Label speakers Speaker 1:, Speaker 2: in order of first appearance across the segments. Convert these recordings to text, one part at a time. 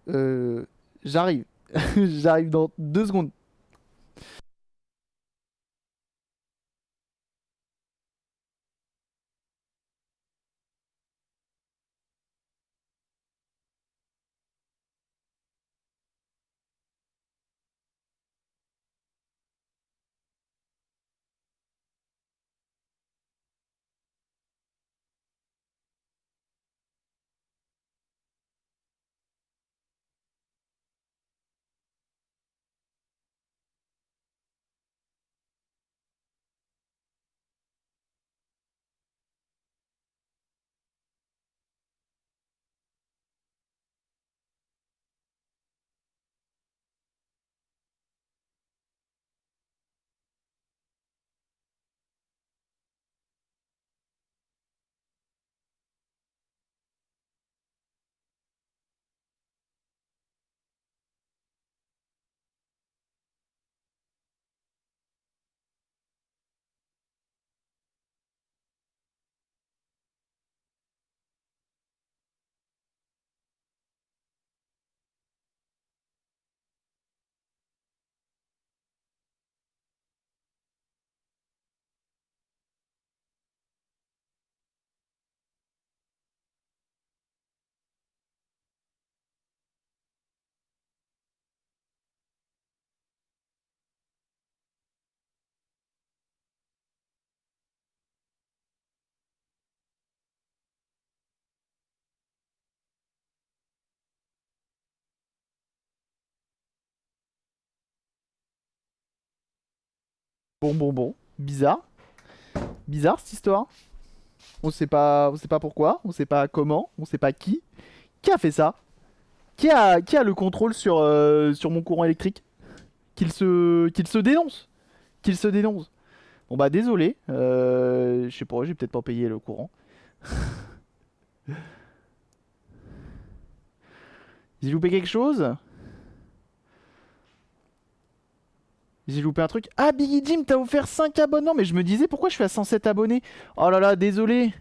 Speaker 1: Euh, J'arrive. J'arrive dans 2 secondes. Bon. Bizarre. Bizarre cette histoire. On sait pas pourquoi, on sait pas comment, on sait pas qui. Qui a fait ça? Qui a le contrôle sur mon courant électrique? Qu'il se dénonce. Qu'il se dénonce. Bon bah désolé. Je sais pas, j'ai peut-être pas payé le courant. J'ai loupé quelque chose? J'ai loupé un truc. Ah, Biggie Jim, t'as offert 5 abonnements. Mais je me disais pourquoi je suis à 107 abonnés. Oh là là, désolé.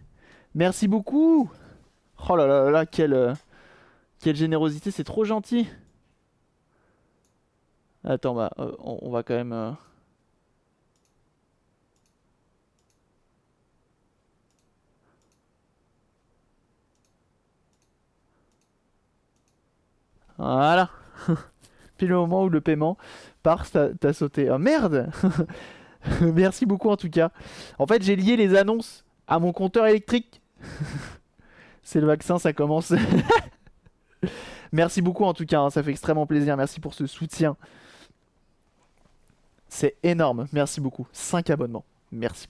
Speaker 1: Merci beaucoup. Oh là, quelle générosité, c'est trop gentil. Attends, bah, on va quand même. Voilà. Puis le moment où le paiement part, t'as sauté. Oh merde. Merci beaucoup en tout cas. En fait, j'ai lié les annonces à mon compteur électrique. C'est le vaccin, ça commence. Merci beaucoup en tout cas, hein, ça fait extrêmement plaisir. Merci pour ce soutien. C'est énorme. Merci beaucoup. 5 abonnements. Merci.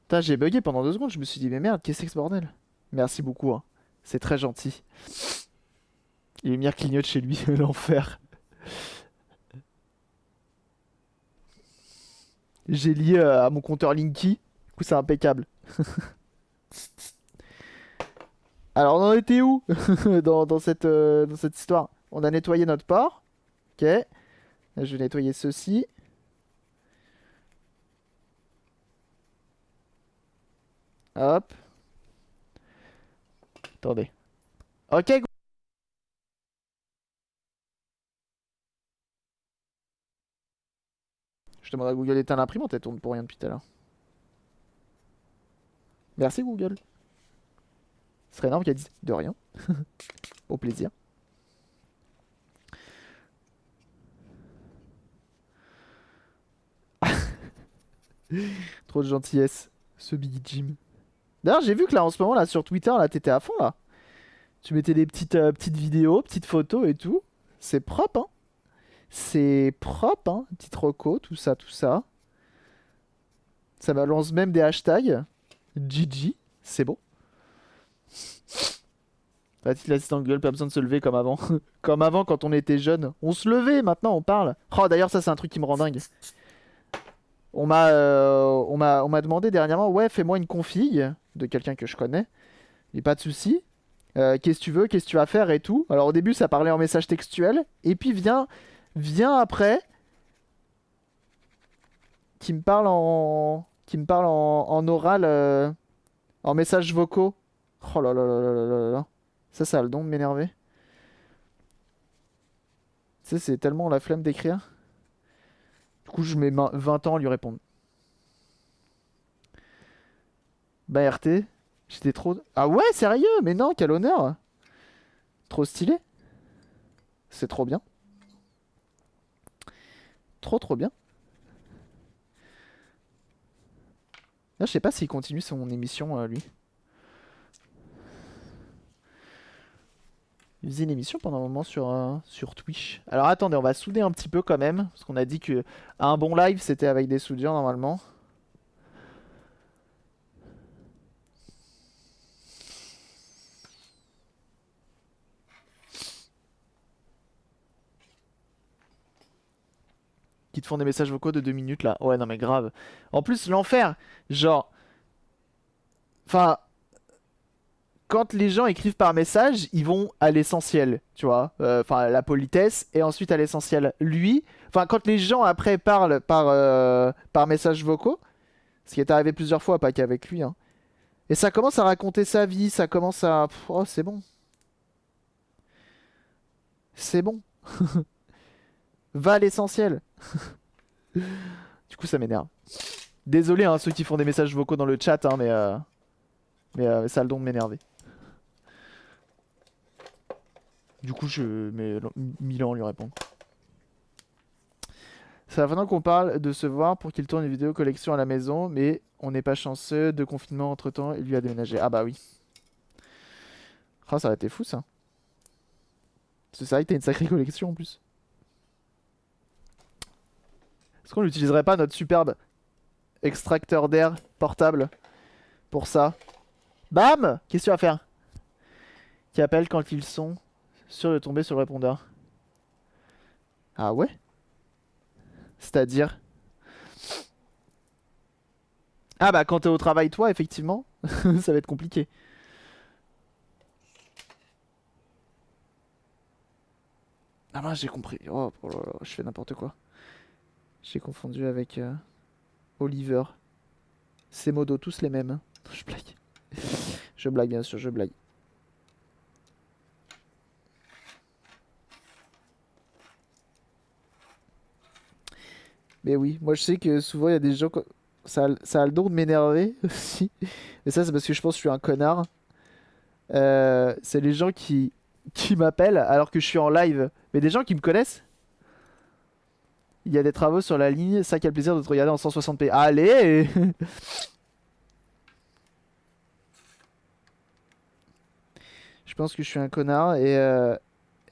Speaker 1: Putain, j'ai bugué pendant 2 secondes. Je me suis dit, mais merde, qu'est-ce que c'est que ce bordel? Merci beaucoup, hein. C'est très gentil. Les lumières clignotent chez lui, l'enfer. J'ai lié à mon compteur Linky. Du coup, c'est impeccable. Alors, on en était où dans cette histoire? On a nettoyé notre port. Ok. Là, je vais nettoyer ceci. Hop. Attendez. Ok, je demande à Google d'éteindre l'imprimante, elle tourne pour rien depuis tout à l'heure. Merci Google. Ce serait énorme qu'elle dise de rien. Au plaisir. Trop de gentillesse, ce Biggie Jim. D'ailleurs, j'ai vu que là en ce moment là sur Twitter, là t'étais à fond là. Tu mettais des petites vidéos, petites photos et tout. C'est propre, hein. C'est propre, hein. Petite reco, tout ça, tout ça. Ça balance même des hashtags. GG, c'est beau. L'assistant Google, pas besoin de se lever comme avant. Comme avant quand on était jeune. On se levait, maintenant on parle. Oh d'ailleurs ça c'est un truc qui me rend dingue. On m'a demandé dernièrement, ouais, fais-moi une config de quelqu'un que je connais. Et pas de souci. Qu'est-ce que tu veux, qu'est-ce que tu vas faire et tout. Alors au début ça parlait en message textuel. Et puis vient après, qui me parle en oral, en messages vocaux. Oh là là là là là là là. Ça a le don de m'énerver. Tu sais, c'est tellement la flemme d'écrire. Du coup, je mets 20 ans à lui répondre. Bah, RT, j'étais trop. Ah ouais, sérieux? Mais non, quel honneur! Trop stylé. C'est trop bien. Trop bien. Là, je sais pas s'il continue son émission, lui. Il faisait une émission pendant un moment sur Twitch. Alors attendez, on va souder un petit peu quand même. Parce qu'on a dit que un bon live, c'était avec des soudures normalement. Qui te font des messages vocaux de 2 minutes là. Ouais, non mais grave. En plus, l'enfer. Genre. Enfin, quand les gens écrivent par message, ils vont à l'essentiel, tu vois. Enfin, la politesse et ensuite à l'essentiel. Lui, enfin, quand les gens après parlent par message vocaux, ce qui est arrivé plusieurs fois, pas qu'avec lui, hein. Et ça commence à raconter sa vie, ça commence à. Oh, c'est bon. C'est bon. Va à l'essentiel. Du coup, ça m'énerve. Désolé, hein, ceux qui font des messages vocaux dans le chat, hein, mais ça a le don de m'énerver. Du coup, je mets 1000 ans à lui répondre. C'est maintenant qu'on parle de se voir pour qu'il tourne une vidéo collection à la maison, mais on n'est pas chanceux. De confinement entre temps, il lui a déménagé. Ah bah oui. Ah, ça aurait été fou ça. C'est vrai que t'as une sacrée collection en plus. Est-ce qu'on n'utiliserait pas notre superbe extracteur d'air portable pour ça? Bam! Qu'est-ce que tu vas faire? Qui appelle quand ils sont sûrs de tomber sur le répondeur. Ah ouais? C'est-à-dire? Ah bah quand t'es au travail toi, effectivement, ça va être compliqué. Ah mince, j'ai compris. Oh là là, je fais n'importe quoi. J'ai confondu avec Oliver. Ces modos, tous les mêmes, hein. Je blague. Je blague, bien sûr, je blague. Mais oui, moi je sais que souvent il y a des gens. Ça a le don de m'énerver aussi. Mais ça, c'est parce que je pense que je suis un connard. C'est les gens qui m'appellent alors que je suis en live. Mais des gens qui me connaissent. Il y a des travaux sur la ligne, ça qui a le plaisir de te regarder en 160p. Allez! Je pense que je suis un connard et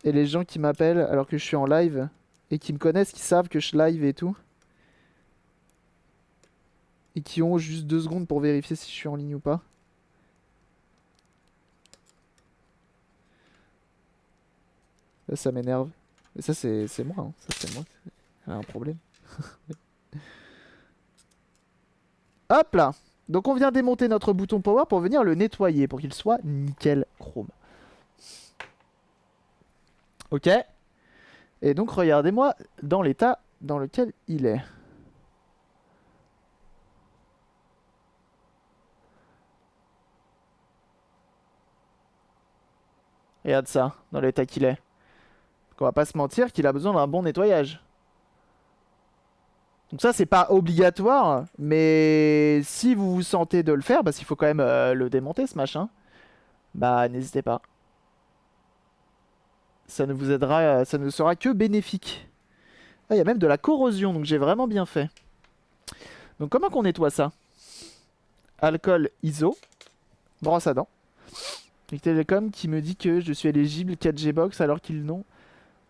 Speaker 1: les gens qui m'appellent alors que je suis en live et qui me connaissent, qui savent que je live et tout, et qui ont juste 2 secondes pour vérifier si je suis en ligne ou pas. Là, ça m'énerve. Mais ça, c'est moi, hein. Ça, c'est moi. C'est un problème. Hop là! Donc, on vient démonter notre bouton power pour venir le nettoyer pour qu'il soit nickel chrome. Ok? Et donc, regardez-moi dans l'état dans lequel il est. Regarde ça, dans l'état qu'il est. Donc, on va pas se mentir qu'il a besoin d'un bon nettoyage. Donc ça, c'est pas obligatoire, mais si vous vous sentez de le faire, parce qu'il faut quand même le démonter, ce machin, bah n'hésitez pas. Ça ne vous aidera, ça ne sera que bénéfique. Ah, il y a même de la corrosion, donc j'ai vraiment bien fait. Donc comment qu'on nettoie ça? Alcool ISO, brosse à dents. Et Télécom qui me dit que je suis éligible 4G Box alors qu'ils n'ont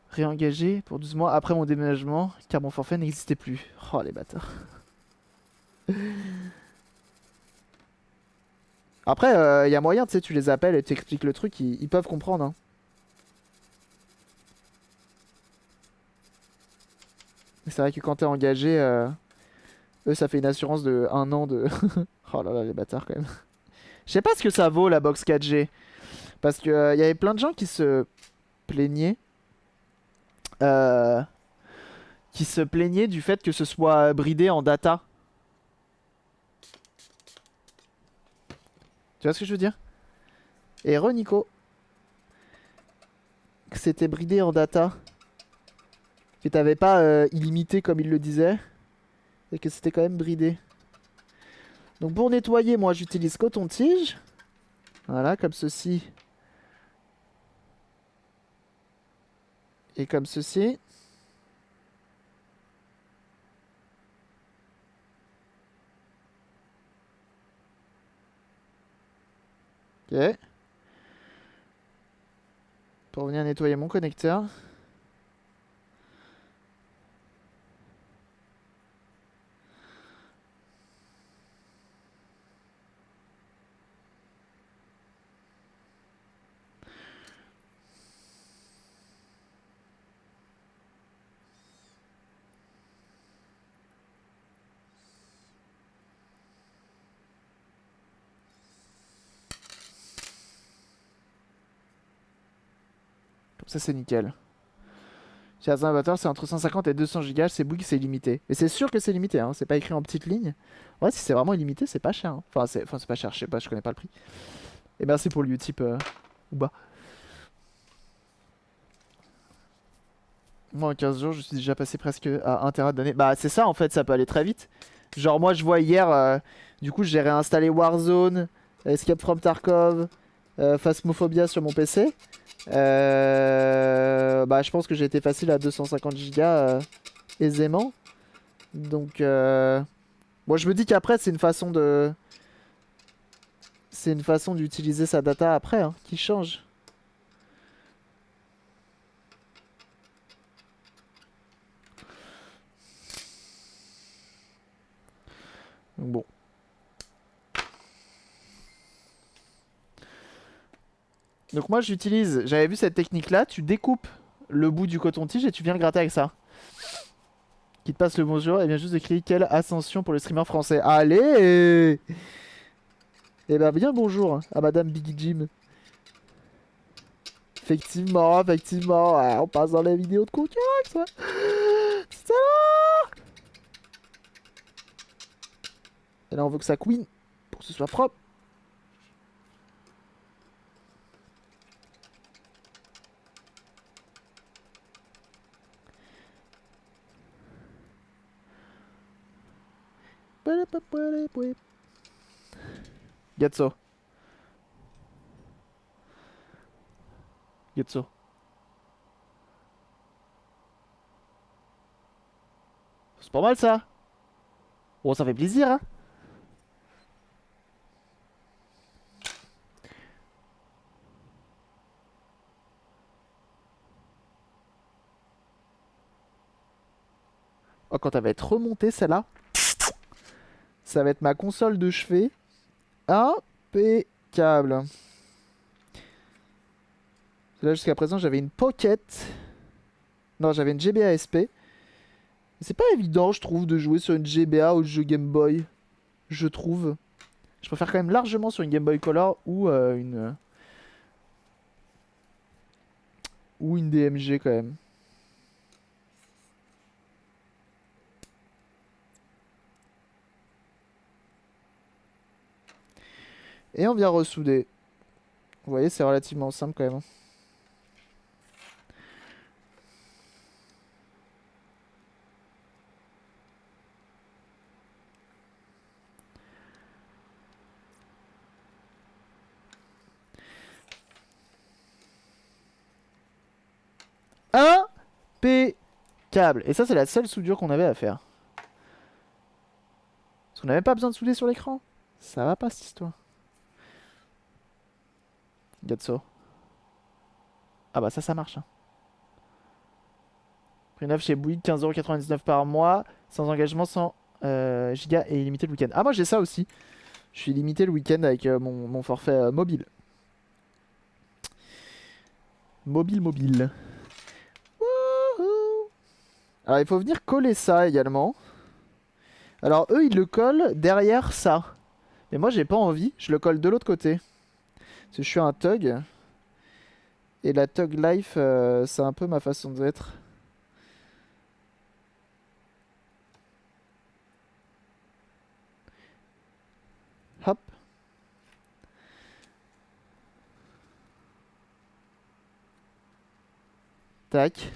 Speaker 1: réengagé pour 12 mois après mon déménagement, car mon forfait n'existait plus. Oh les bâtards. Après, il y a moyen, tu sais, tu les appelles et tu expliques le truc, ils peuvent comprendre, hein. C'est vrai que quand t'es engagé, eux, ça fait une assurance de 1 an de... Oh là là, les bâtards, quand même. Je sais pas ce que ça vaut, la box 4G. Parce que y avait plein de gens plaignaient... euh, qui se plaignaient du fait que ce soit bridé en data. Tu vois ce que je veux dire? Et Nico, que c'était bridé en data. Que t'avais pas illimité comme il le disait. Et que c'était quand même bridé. Donc pour nettoyer, moi j'utilise coton-tige. Voilà, comme ceci. Et comme ceci. Ok. Pour venir nettoyer mon connecteur. Comme ça c'est nickel. Chez Amazon Avatar, c'est entre 150 et 200 Go, c'est Bouygues, c'est limité. Et c'est sûr que c'est limité, hein. C'est pas écrit en petite ligne. Ouais, si c'est vraiment illimité, c'est pas cher, hein. Enfin, c'est pas cher, je sais pas, je connais pas le prix. Et merci pour le Utip, ou bas. Moi, en 15 jours, je suis déjà passé presque à 1 Tera de données. Bah, c'est ça, en fait, ça peut aller très vite. Genre, moi, je vois hier, du coup, j'ai réinstallé Warzone, Escape from Tarkov, Phasmophobia sur mon PC. Bah, je pense que j'ai été facile à 250 Go aisément. Donc, bon, je me dis qu'après, c'est une façon de. C'est une façon d'utiliser sa data après, hein, qui change. Donc, bon. Donc, moi, j'utilise. J'avais vu cette technique-là. Tu découpes le bout du coton-tige et tu viens le gratter avec ça. Qui te passe le bonjour et vient juste de crier quelle ascension pour le streamer français. Allez! Eh ben, bien bonjour à Madame Biggie Jim. Effectivement, effectivement. Ouais, on passe dans les vidéos de concurrence, ouais. C'est ça. Et là, on veut que ça queen pour que ce soit propre. Getso. Getso. C'est pas mal ça. Bon, ça fait plaisir, hein. Oh, quand elle va être remontée, celle-là, ça va être ma console de chevet. Impeccable. Là, jusqu'à présent, j'avais une Pocket. Non, j'avais une GBA SP. C'est pas évident, je trouve, de jouer sur une GBA au jeu Game Boy. Je trouve. Je préfère quand même largement sur une Game Boy Color ou une DMG quand même. Et on vient ressouder. Vous voyez, c'est relativement simple quand même. Impeccable. Et ça, c'est la seule soudure qu'on avait à faire. Parce qu'on n'avait pas besoin de souder sur l'écran. Ça va pas cette histoire. Gatso. Ah bah ça marche, hein. Prix neuf chez Bouygues, 15,99€ par mois. Sans engagement, sans giga et illimité le week-end. Ah, moi j'ai ça aussi. Je suis limité le week-end avec mon forfait mobile. Mobile. Wouhou. Alors il faut venir coller ça également. Alors eux ils le collent derrière ça. Mais moi j'ai pas envie, je le colle de l'autre côté. Parce que je suis un thug. Et la thug life, c'est un peu ma façon d'être. Hop. Tac.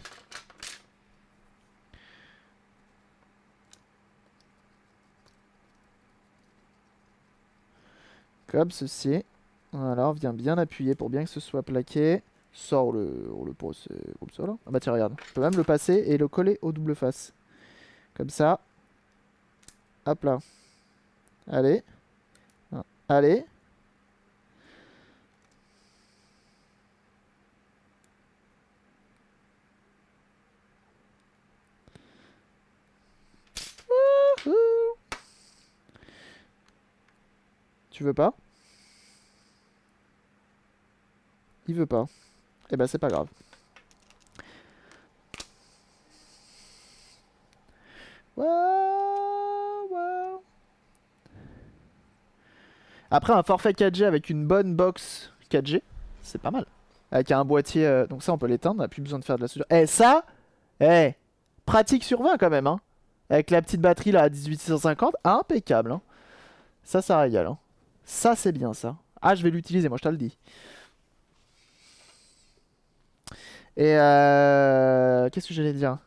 Speaker 1: Comme ceci. Voilà, on vient bien appuyer pour bien que ce soit plaqué. Sors le procès comme ça là. Ah bah tiens, regarde. Je peux même le passer et le coller au double face. Comme ça. Hop là. Allez. Allez. Wouhou. Tu veux pas? Il veut pas. Eh ben c'est pas grave. Waouh, waouh. Après un forfait 4G avec une bonne box 4G, c'est pas mal. Avec un boîtier, donc ça on peut l'éteindre, on n'a plus besoin de faire de la soudure. Eh ça, eh, pratique sur 20 quand même, hein. Avec la petite batterie là à 18650, impeccable, hein. Ça régale, hein. Ça c'est bien ça. Ah je vais l'utiliser, moi je te le dis. Et qu'est-ce que j'allais dire?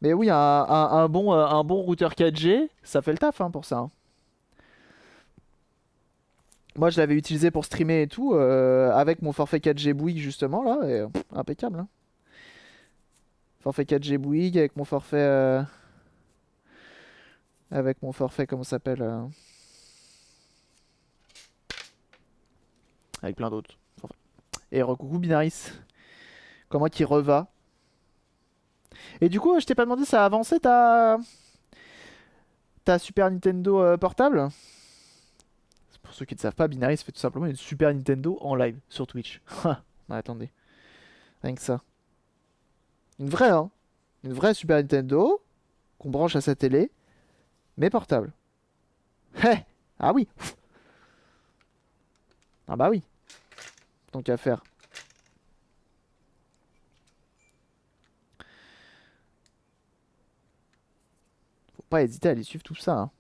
Speaker 1: Mais oui, un bon routeur 4G, ça fait le taf hein, pour ça, hein. Moi je l'avais utilisé pour streamer et tout, avec mon forfait 4G Bouygues justement là, et, impeccable, hein. Forfait 4G Bouygues avec mon forfait... avec mon forfait, comment ça s'appelle avec plein d'autres. Forfaits. Et recoucou Binaris. Comment qu'il reva. Et du coup, je t'ai pas demandé, ça a avancé ta Super Nintendo portable? Pour ceux qui ne savent pas, Binaris fait tout simplement une Super Nintendo en live sur Twitch. Non, attendez. Rien que ça. Une vraie, hein. Une vraie Super Nintendo qu'on branche à sa télé, mais portable. Hé. Ah oui. Ah bah oui. Tant qu'à faire. Faut pas hésiter à aller suivre tout ça, hein.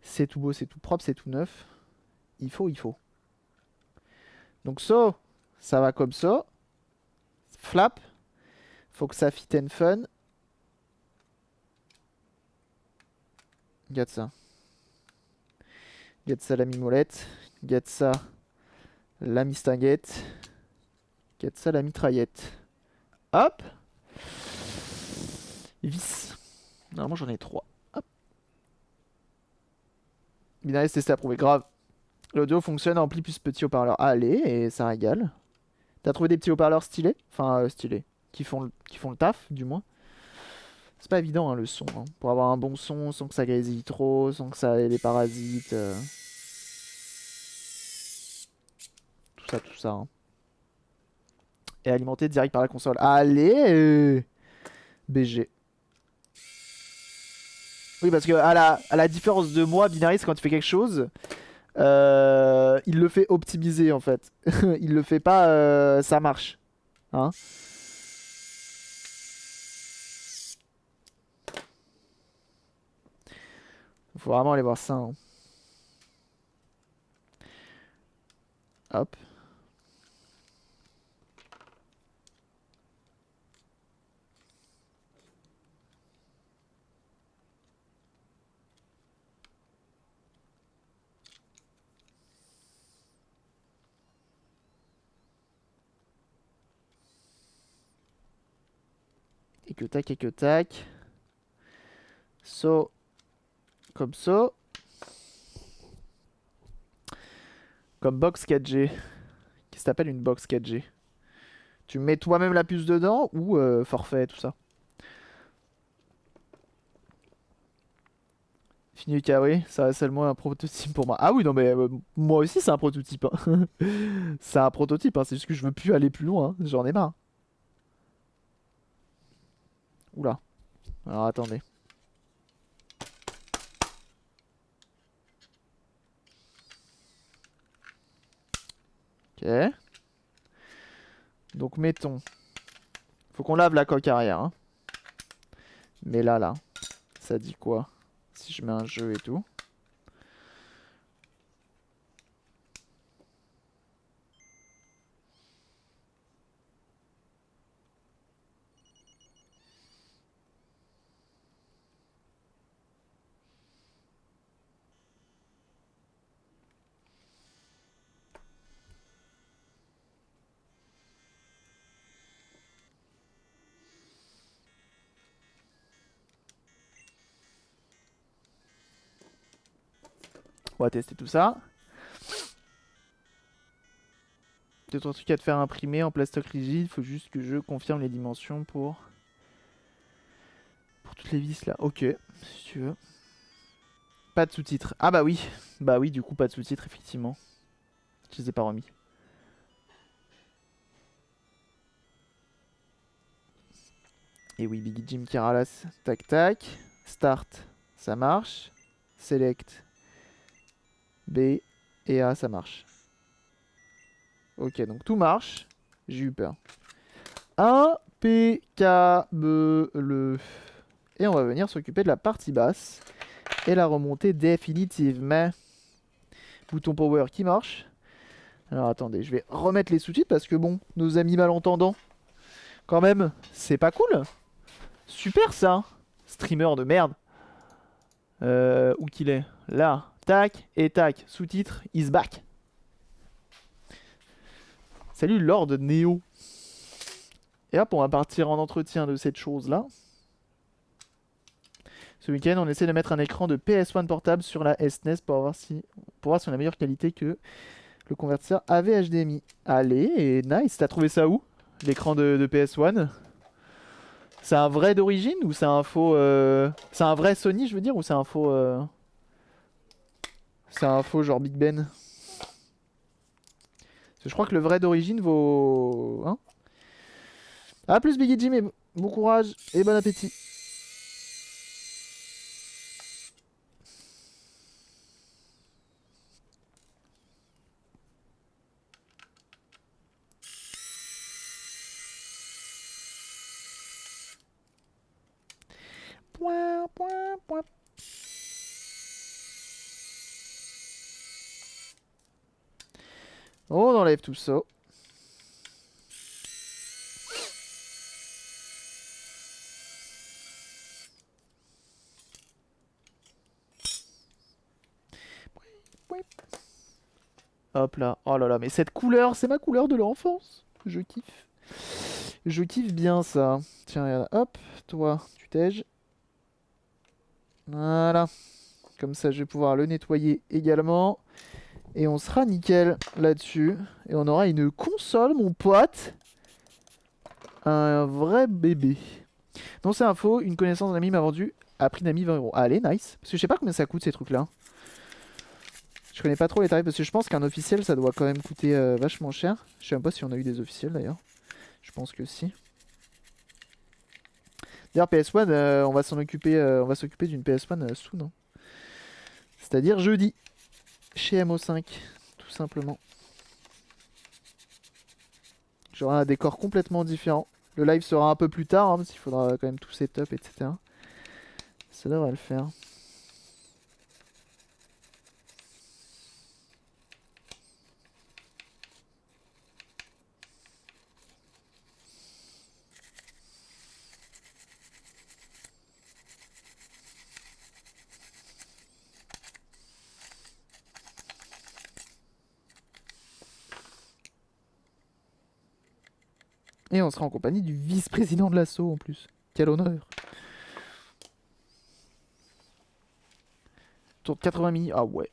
Speaker 1: C'est tout beau, c'est tout propre, c'est tout neuf. Il faut, il faut. Donc ça va comme ça. Flap. Faut que ça fit and fun. Regarde ça. Regarde ça la mimolette. Regarde ça la mistinguette. Regarde ça la mitraillette. Hop. Vis. Normalement j'en ai 3. Hop. Binaire testé approuvé. Grave. L'audio fonctionne ampli plus petit haut-parleur. Allez, et ça régale. T'as trouvé des petits haut-parleurs stylés? Enfin, stylés. Qui font le taf, du moins. C'est pas évident, hein, le son. Hein. Pour avoir un bon son, sans que ça grésille trop, sans que ça ait des parasites. Tout ça. Hein. Et alimenté direct par la console. Allez BG. Oui, parce que à la différence de moi, Binaris, quand il fait quelque chose, il le fait optimiser en fait. Il le fait pas, ça marche. Hein? Faut vraiment aller voir ça. Hein. Hop. Et que tac, et que tac. So. Comme ça. Comme box 4G. Qui s'appelle une box 4G. Tu mets toi-même la puce dedans ou forfait, tout ça. Fini oui, ça reste seulement un prototype pour moi. Ah oui, non mais moi aussi c'est un prototype. Hein. C'est un prototype, hein. C'est juste que je veux plus aller plus loin. Hein. J'en ai marre. Oula. Alors attendez. Ok. Donc mettons. Faut qu'on lave la coque arrière. Hein. Mais là, ça dit quoi? Si je mets un jeu et tout. On va tester tout ça. D'autres trucs à te faire imprimer en plastoc rigide. Faut juste que je confirme les dimensions pour toutes les vis là. Ok, si tu veux. Pas de sous-titres. Ah bah oui. Bah oui, du coup, pas de sous-titres, effectivement. Je les ai pas remis. Et oui, Biggie Jim qui ralasse. Tac, tac. Start, ça marche. Select. B et A, ça marche. Ok, donc tout marche. J'ai eu peur. Impeccable. Et on va venir s'occuper de la partie basse. Et la remontée définitivement. Bouton power qui marche. Alors attendez, je vais remettre les sous-titres parce que bon, nos amis malentendants, quand même, c'est pas cool. Super ça. Streamer de merde. Où qu'il est? Là. Tac et tac. Sous-titres, is back. Salut Lord Neo. Et hop, on va partir en entretien de cette chose-là. Ce week-end, on essaie de mettre un écran de PS1 portable sur la SNES pour voir si on a la meilleure qualité que le convertisseur AV HDMI. Allez, et nice. T'as trouvé ça où? L'écran de PS1? C'est un vrai d'origine ou c'est un faux... C'est un vrai Sony, je veux dire, ou c'est un faux... C'est un faux genre Big Ben? Parce que je crois que le vrai d'origine vaut... Hein? A plus Biggie Jim, et bon courage et bon appétit. Point, point, point. On enlève tout ça. Hop là. Oh là là, mais cette couleur, c'est ma couleur de l'enfance. Je kiffe. Je kiffe bien ça. Tiens, regarde. Hop, toi, tu tèges. Voilà. Comme ça, je vais pouvoir le nettoyer également. Et on sera nickel là-dessus. Et on aura une console, mon pote. Un vrai bébé. Non, c'est info. Une connaissance d'un ami m'a vendu à prix d'ami 20 €. Allez, nice. Parce que je sais pas combien ça coûte ces trucs-là. Je connais pas trop les tarifs parce que je pense qu'un officiel ça doit quand même coûter vachement cher. Je sais même pas si on a eu des officiels d'ailleurs. Je pense que si. D'ailleurs PS1, on va s'en occuper, on va s'occuper d'une PS1 soon. Hein. C'est-à-dire jeudi. Chez MO5, tout simplement. J'aurai un décor complètement différent. Le live sera un peu plus tard, hein, parce qu'il faudra quand même tout setup, etc. Ça devrait le faire. Et on sera en compagnie du vice-président de l'assaut en plus. Quel honneur. Tour de 80 000. Ah ouais.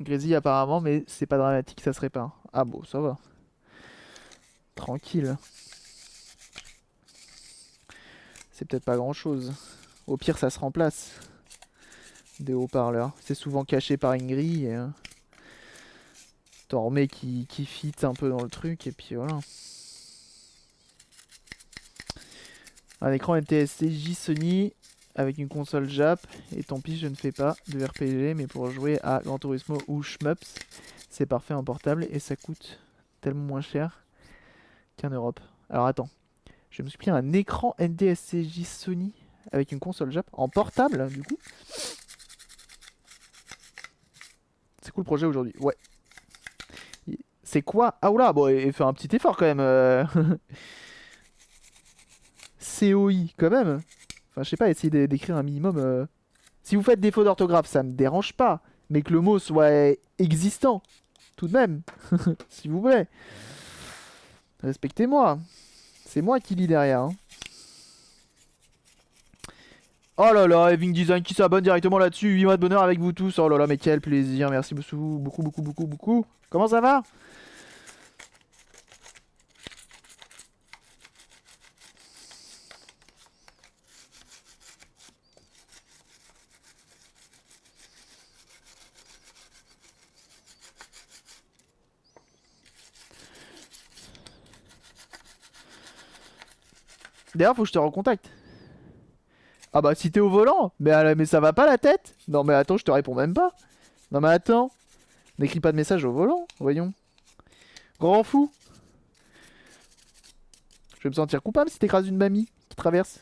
Speaker 1: Grésille apparemment, mais c'est pas dramatique, ça se répare. Ah bon, ça va. Tranquille. C'est peut-être pas grand chose. Au pire, ça se remplace. Des haut-parleurs. C'est souvent caché par une grille. Et, t'en remets qui fit un peu dans le truc, et puis voilà. Un écran NTSC Sony avec une console Jap. Et tant pis, je ne fais pas de RPG, mais pour jouer à Gran Turismo ou Shmups, c'est parfait en portable et ça coûte tellement moins cher qu'en Europe. Alors attends, je me suis pris un écran NTSC Sony avec une console Jap en portable, du coup. C'est cool le projet aujourd'hui, ouais. C'est quoi? Ah oula, bon, il fait un petit effort quand même. COI quand même. Enfin, je sais pas, essayez d'écrire un minimum. Si vous faites défaut d'orthographe, ça me dérange pas. Mais que le mot soit existant, tout de même. S'il vous plaît. Respectez-moi. C'est moi qui lis derrière. Hein. Oh là là, Having Design qui s'abonne directement là-dessus. 8 mois de bonheur avec vous tous. Oh là là, mais quel plaisir. Merci beaucoup, beaucoup, beaucoup, beaucoup, beaucoup. Comment ça va? D'ailleurs, faut que je te recontacte. Ah bah si t'es au volant, mais ça va pas la tête? Non mais attends, je te réponds même pas. Non mais attends, n'écris pas de message au volant, voyons. Grand fou. Je vais me sentir coupable si t'écrases une mamie qui traverse.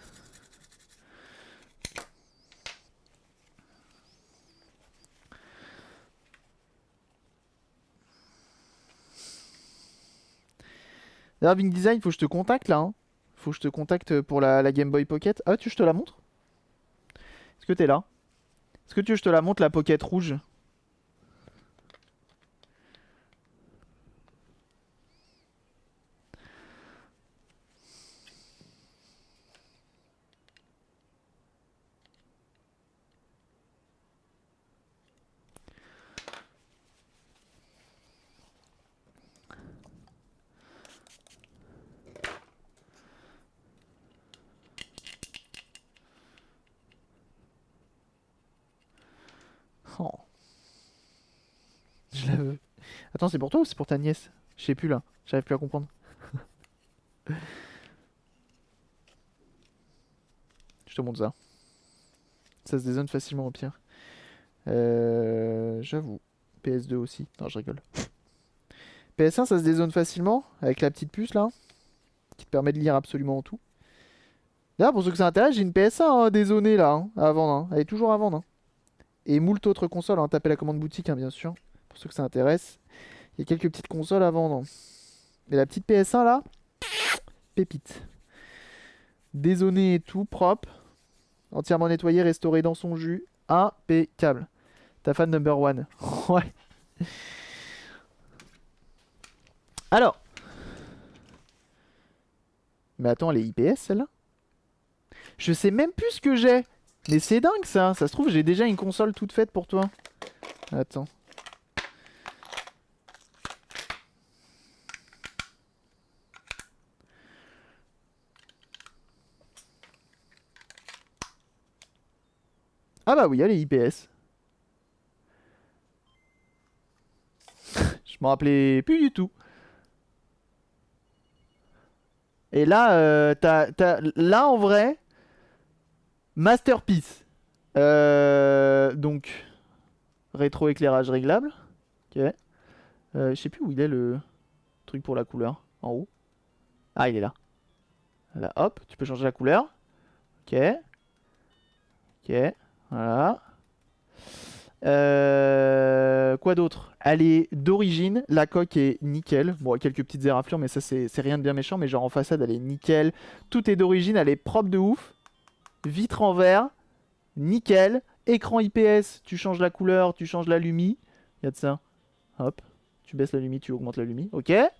Speaker 1: D'ailleurs, Ving Design, faut que je te contacte là. Hein. Faut que je te contacte pour la Game Boy Pocket. Ah, tu veux que je te la montre? Est-ce que t'es là? Est-ce que tu veux que je te la montre la Pocket rouge? Oh, je la veux. Attends, c'est pour toi ou c'est pour ta nièce? Je sais plus là, j'arrive plus à comprendre. Je te montre ça. Ça se dézone facilement au pire. J'avoue. PS2 aussi. Non, je rigole. PS1, ça se dézone facilement avec la petite puce là, qui te permet de lire absolument tout. D'ailleurs, pour ceux que ça intéresse, j'ai une PS1 hein, dézonée là, hein, à vendre. Hein. Elle est toujours à vendre. Hein. Et moult autres consoles, hein. Tapez la commande boutique, hein, bien sûr. Pour ceux que ça intéresse. Il y a quelques petites consoles à vendre. Et la petite PS1 là, pépite. Dézonée et tout, propre. Entièrement nettoyée, restaurée dans son jus. Impeccable. Ta fan number one. Ouais. Alors. Mais attends, elle est IPS celle-là? Je sais même plus ce que j'ai. Mais c'est dingue ça. Ça se trouve, j'ai déjà une console toute faite pour toi. Attends. Ah bah oui, elle est IPS. Je m'en rappelais plus du tout. Et là, là en vrai, masterpiece. Donc, rétro-éclairage réglable. Ok. Je sais plus où il est le truc pour la couleur. En haut. Ah, il est là. Là, hop, tu peux changer la couleur. Ok. Ok. Voilà. Quoi d'autre? Elle est d'origine, la coque est nickel. Bon, quelques petites éraflures, mais ça c'est rien de bien méchant. Mais genre en façade, elle est nickel. Tout est d'origine, elle est propre de ouf. Vitre en verre, nickel. Écran IPS, tu changes la couleur, tu changes la lumi. Y a de ça. Hop, tu baisses la lumi, tu augmentes la lumi. Ok. Et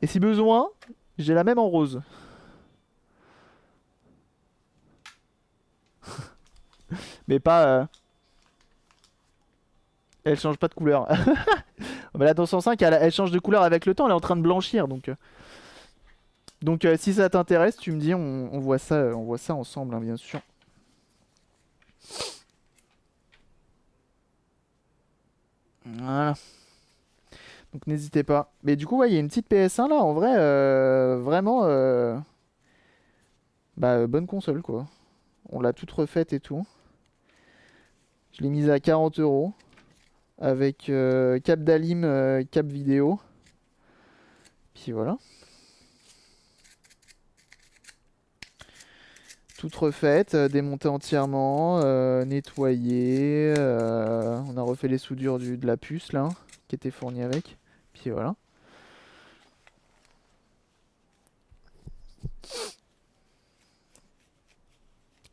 Speaker 1: si besoin, j'ai la même en rose. Mais pas. Elle change pas de couleur. Bah, la 205, elle change de couleur avec le temps, elle est en train de blanchir donc. Donc si ça t'intéresse, tu me dis, on voit ça ensemble, hein, bien sûr. Voilà. Donc n'hésitez pas. Mais du coup, ouais, il y a une petite PS1 là, en vrai, vraiment, bah, bonne console quoi. On l'a toute refaite et tout. Je l'ai mise à 40 euros avec cap d'Alim, cap vidéo. Puis voilà. Toute refaite, démontée entièrement, nettoyée. On a refait les soudures de la puce là, qui était fournie avec. Puis voilà.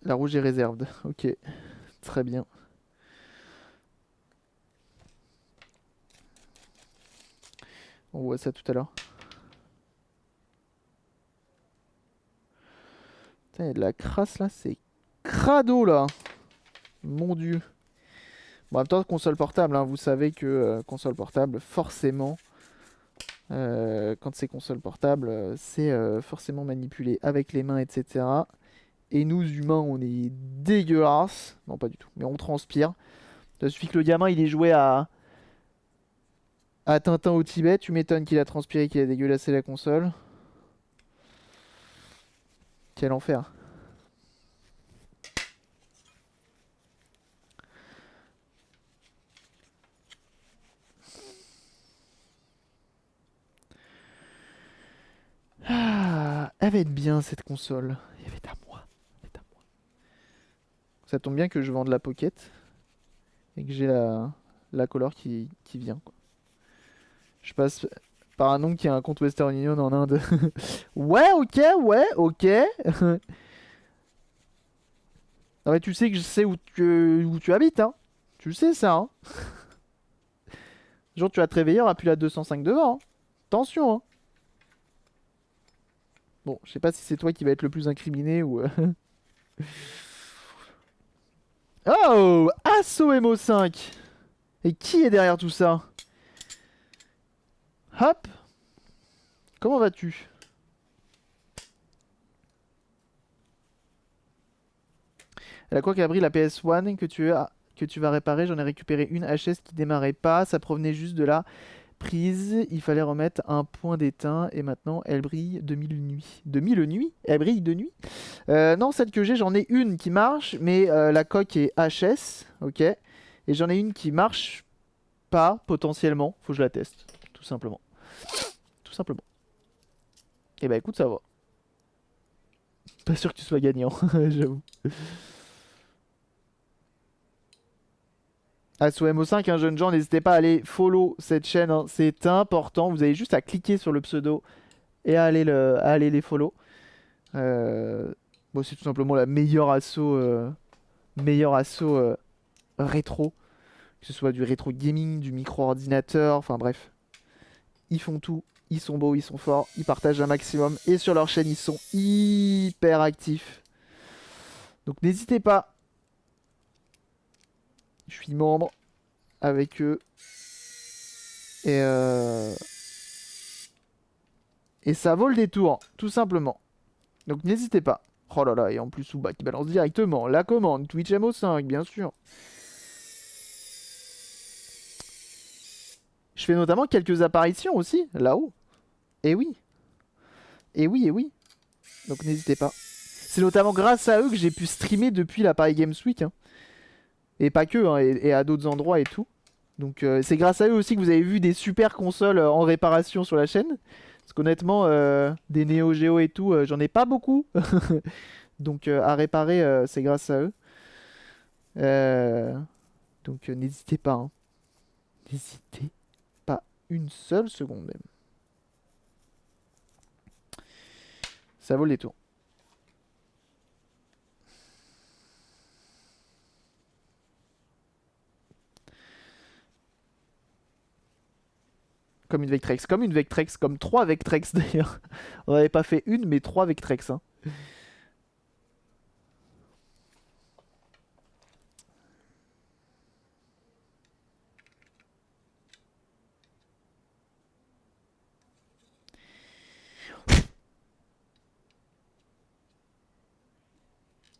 Speaker 1: La rouge est réserved. Ok, très bien. On voit ça tout à l'heure. Putain, y a de la crasse là, c'est crado là. Mon dieu. Bon, en même temps, console portable, hein, vous savez que console portable, forcément, quand c'est console portable, c'est forcément manipulé avec les mains, etc. Et nous, humains, on est dégueulasses. Non, pas du tout, mais on transpire. Ça suffit que le gamin, il ait joué à Tintin au Tibet. Tu m'étonnes qu'il a transpiré, qu'il a dégueulassé la console. Quel enfer. Ah, elle va être bien cette console. Elle va être à moi. Elle va être à moi. Ça tombe bien que je vende la Pocket et que j'ai la Color qui vient, quoi. Je passe par un oncle qui a un compte Western Union en Inde. Ouais, ok, ouais, ok. Non mais tu sais que je sais où tu habites, hein. Tu le sais ça, hein. Genre tu vas te réveiller, il n'y aura plus la 205 devant, hein. Attention, hein. Bon, je sais pas si c'est toi qui va être le plus incriminé ou... Oh! Asso MO5! Et qui est derrière tout ça? Hop! Comment vas-tu? Elle a quoi qu'elle a pris la PS1 que tu vas réparer? J'en ai récupéré une HS qui démarrait pas. Ça provenait juste de la prise. Il fallait remettre un point d'éteint. Et maintenant, elle brille de mille nuits. De mille nuits? Elle brille de nuit? Non, celle que j'ai, j'en ai une qui marche. Mais la coque est HS. Ok. Et j'en ai une qui marche pas, potentiellement. Faut que je la teste. Tout simplement. Tout simplement. Et bah écoute, ça va. Pas sûr que tu sois gagnant, j'avoue. Asso MO5, un jeune gens, n'hésitez pas à aller follow cette chaîne, hein, c'est important. Vous avez juste à cliquer sur le pseudo et à aller les follow. Bon, c'est tout simplement la meilleure asso rétro, que ce soit du rétro gaming, du micro-ordinateur, enfin bref. Ils font tout, ils sont beaux, ils sont forts, ils partagent un maximum et sur leur chaîne, ils sont hyper actifs. Donc n'hésitez pas, je suis membre avec eux. Et, euh, et ça vaut le détour, tout simplement. Donc n'hésitez pas. Oh là là, et en plus Souba qui balance directement la commande Twitch MO5, bien sûr. Je fais notamment quelques apparitions aussi, là-haut. Et oui. Et oui, et oui. Donc n'hésitez pas. C'est notamment grâce à eux que j'ai pu streamer depuis la Paris Games Week, hein. Et pas que, hein, et à d'autres endroits et tout. Donc c'est grâce à eux aussi que vous avez vu des super consoles en réparation sur la chaîne. Parce qu'honnêtement, des Neo Geo et tout, j'en ai pas beaucoup. Donc à réparer, c'est grâce à eux. Euh, donc n'hésitez pas, hein. N'hésitez pas une seule seconde même. Ça vaut le détour. Comme une Vectrex. Comme une Vectrex. Comme trois Vectrex d'ailleurs. On n'avait pas fait une, mais trois Vectrex, hein.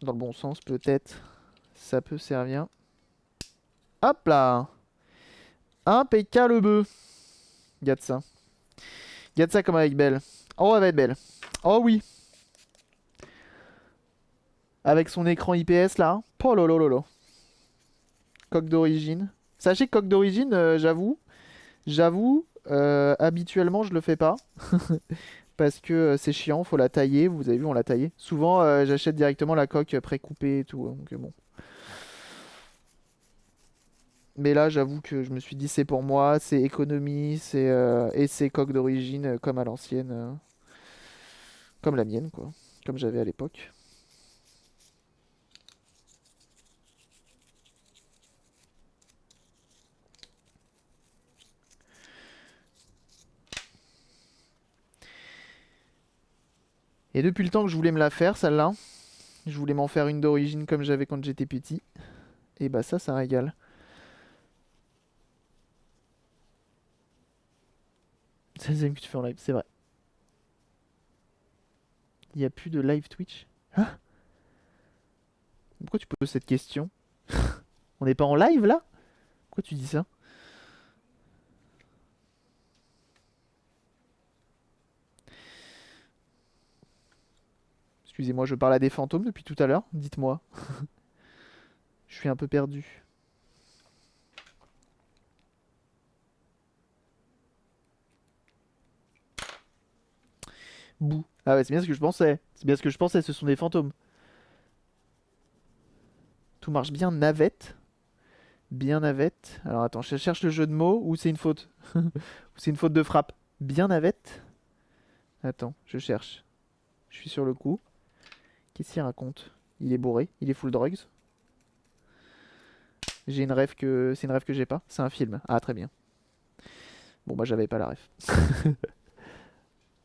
Speaker 1: Dans le bon sens, peut-être. Ça peut servir. Hop là! Impeccable bœuf. Regarde ça. Regarde ça comme elle est belle. Oh, elle va être belle. Oh oui. Avec son écran IPS là. Oh lolo. Coque d'origine. Sachez que coque d'origine, j'avoue, habituellement je le fais pas. Parce que c'est chiant, faut la tailler. Vous avez vu, on l'a taillée. Souvent, j'achète directement la coque pré-coupée et tout, hein, donc bon. Mais là, j'avoue que je me suis dit, c'est pour moi, c'est économie, et c'est coque d'origine comme à l'ancienne, comme la mienne, quoi. Comme j'avais à l'époque. Et depuis le temps que je voulais me la faire, celle-là. Je voulais m'en faire une d'origine comme j'avais quand j'étais petit. Et bah ça régale. 16ème que tu fais en live, c'est vrai. Il n'y a plus de live Twitch. Hein? Pourquoi tu poses cette question? On n'est pas en live là? Pourquoi tu dis ça? Excusez-moi, je parle à des fantômes depuis tout à l'heure. Dites-moi. Je suis un peu perdu. Bouh. Ah ouais, c'est bien ce que je pensais. C'est bien ce que je pensais, ce sont des fantômes. Tout marche bien, navette. Bien navette. Alors attends, je cherche le jeu de mots ou c'est une faute? Ou c'est une faute de frappe? Bien navette. Attends, je cherche. Je suis sur le coup. Qu'est-ce qu'il raconte? Il est bourré, il est full drugs. J'ai une rêve que. C'est une rêve que j'ai pas. C'est un film. Ah très bien. Bon bah j'avais pas la rêve.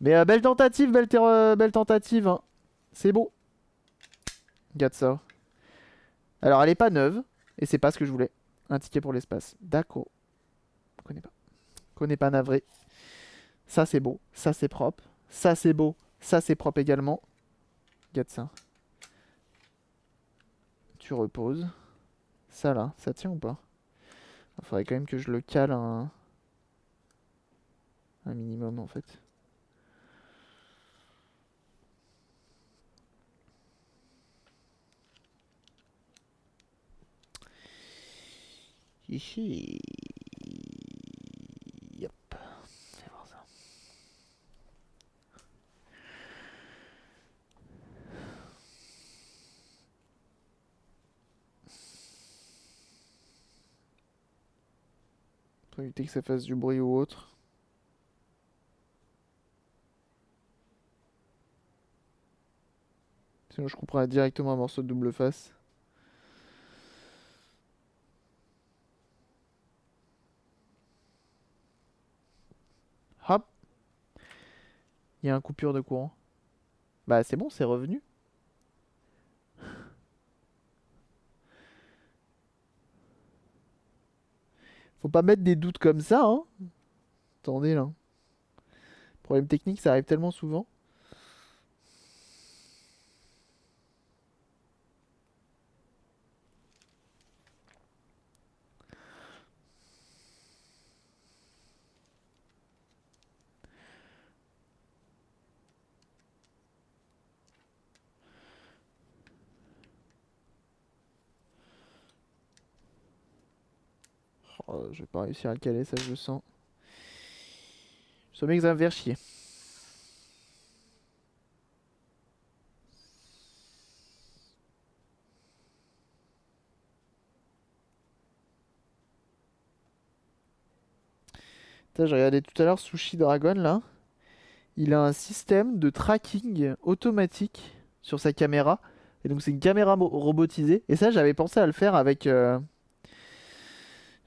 Speaker 1: Mais belle tentative, belle tentative, hein. C'est beau. Regarde ça. Alors elle est pas neuve. Et c'est pas ce que je voulais. Un ticket pour l'espace. D'accord. Connais pas. Connais pas navré. Ça c'est beau. Ça c'est propre. Ça c'est beau. Ça c'est propre également. Regarde ça. Tu reposes. Ça là, ça tient ou pas? Il faudrait quand même que je le cale un minimum en fait. Ici. Yep. On va voir ça. Pour éviter que ça fasse du bruit ou autre. Sinon je couperai directement un morceau de double face. Hop. Il y a un coupure de courant. Bah c'est bon, c'est revenu. Faut pas mettre des doutes comme ça, hein. Attendez là. Problème technique, ça arrive tellement souvent. Oh, je vais pas réussir à le caler, ça je le sens. Ce mec ça va me faire chier. Putain, j'ai regardé tout à l'heure Sushi Dragon là. Il a un système de tracking automatique sur sa caméra. Et donc c'est une caméra robotisée. Et ça j'avais pensé à le faire avec...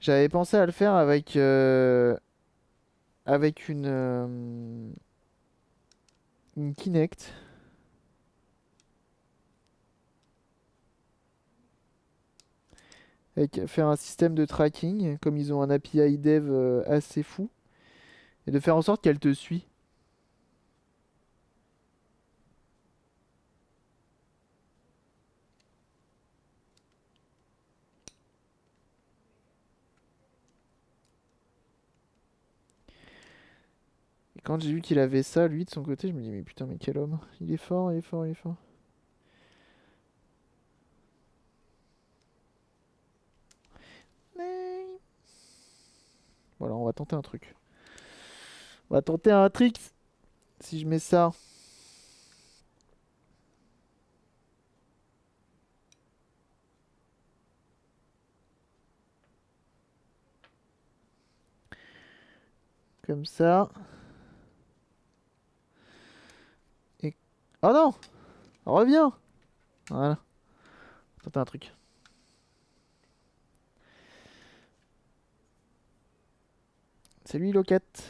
Speaker 1: J'avais pensé à le faire avec une Kinect. Avec, faire un système de tracking, comme ils ont un API dev assez fou. Et de faire en sorte qu'elle te suit. Et quand j'ai vu qu'il avait ça, lui, de son côté, je me dis, mais putain, mais quel homme. Il est fort, il est fort, il est fort. Mais... Voilà, on va tenter un truc. On va tenter un trick. Si je mets ça. Comme ça. Et... Oh non! Reviens! Voilà. Tenter un truc. Salut Loquette.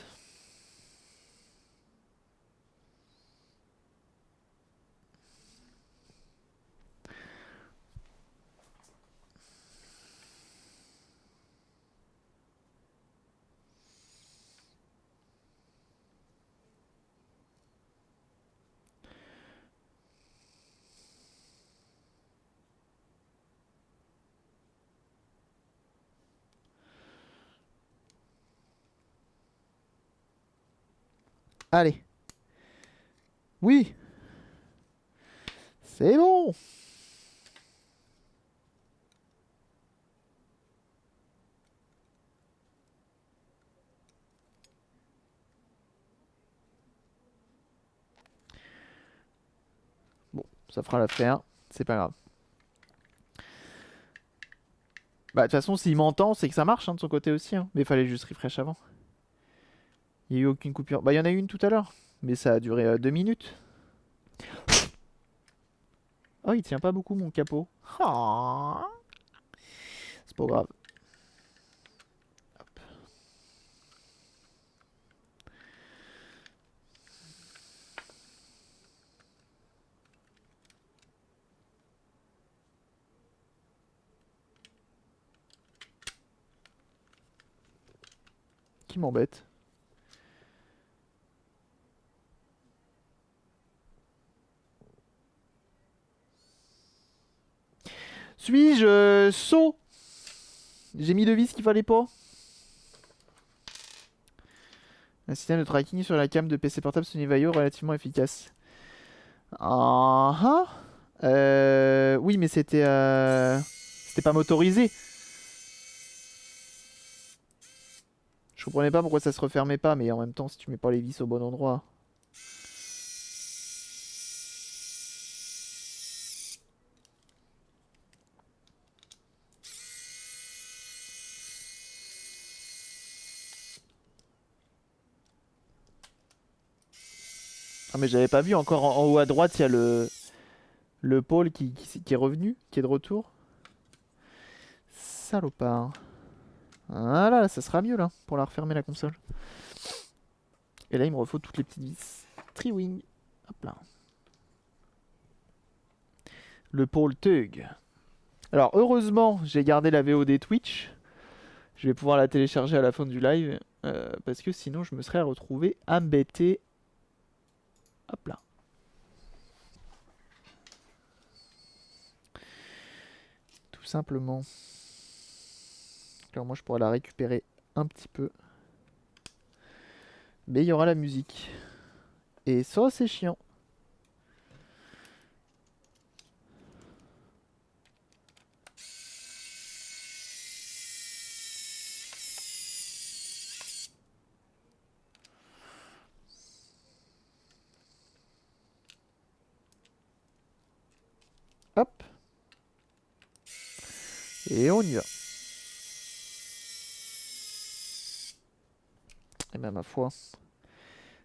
Speaker 1: Allez. Oui. C'est bon. Bon, ça fera l'affaire. C'est pas grave. Bah, de toute façon, s'il m'entend, c'est que ça marche hein, de son côté aussi. Hein. Mais il fallait juste refresh avant. Il n'y a eu aucune coupure. Bah, il y en a eu une tout à l'heure. Mais ça a duré 2 minutes. Oh, il tient pas beaucoup mon capot. Ah. C'est pas grave. Hop. Qui m'embête. Suis-je sot? J'ai mis le vis qu'il fallait pas. Un système de tracking sur la cam de PC portable Sony Vaio relativement efficace. Ah ah. Oui, mais c'était pas motorisé. Je comprenais pas pourquoi ça se refermait pas, mais en même temps, si tu mets pas les vis au bon endroit. Ah, mais j'avais pas vu encore en haut à droite, il y a le pôle qui est revenu, qui est de retour. Salopard. Voilà, ça sera mieux là, pour la refermer la console. Et là, il me refaut toutes les petites vis. Triwing. Hop là. Le pôle Tug. Alors, heureusement, j'ai gardé la VOD Twitch. Je vais pouvoir la télécharger à la fin du live. Parce que sinon, je me serais retrouvé embêté. Hop là. Tout simplement. Alors moi, je pourrais la récupérer un petit peu. Mais il y aura la musique. Et ça, c'est chiant. Hop. Et on y va. Et ben ma foi.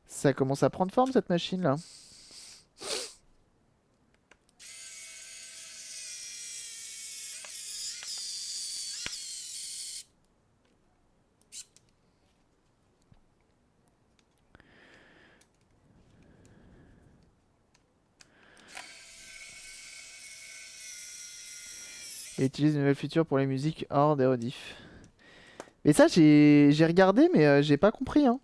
Speaker 1: Ça commence à prendre forme cette machine là. Et utilise une nouvelle feature pour les musiques hors des rediffs. Mais ça j'ai regardé mais j'ai pas compris hein.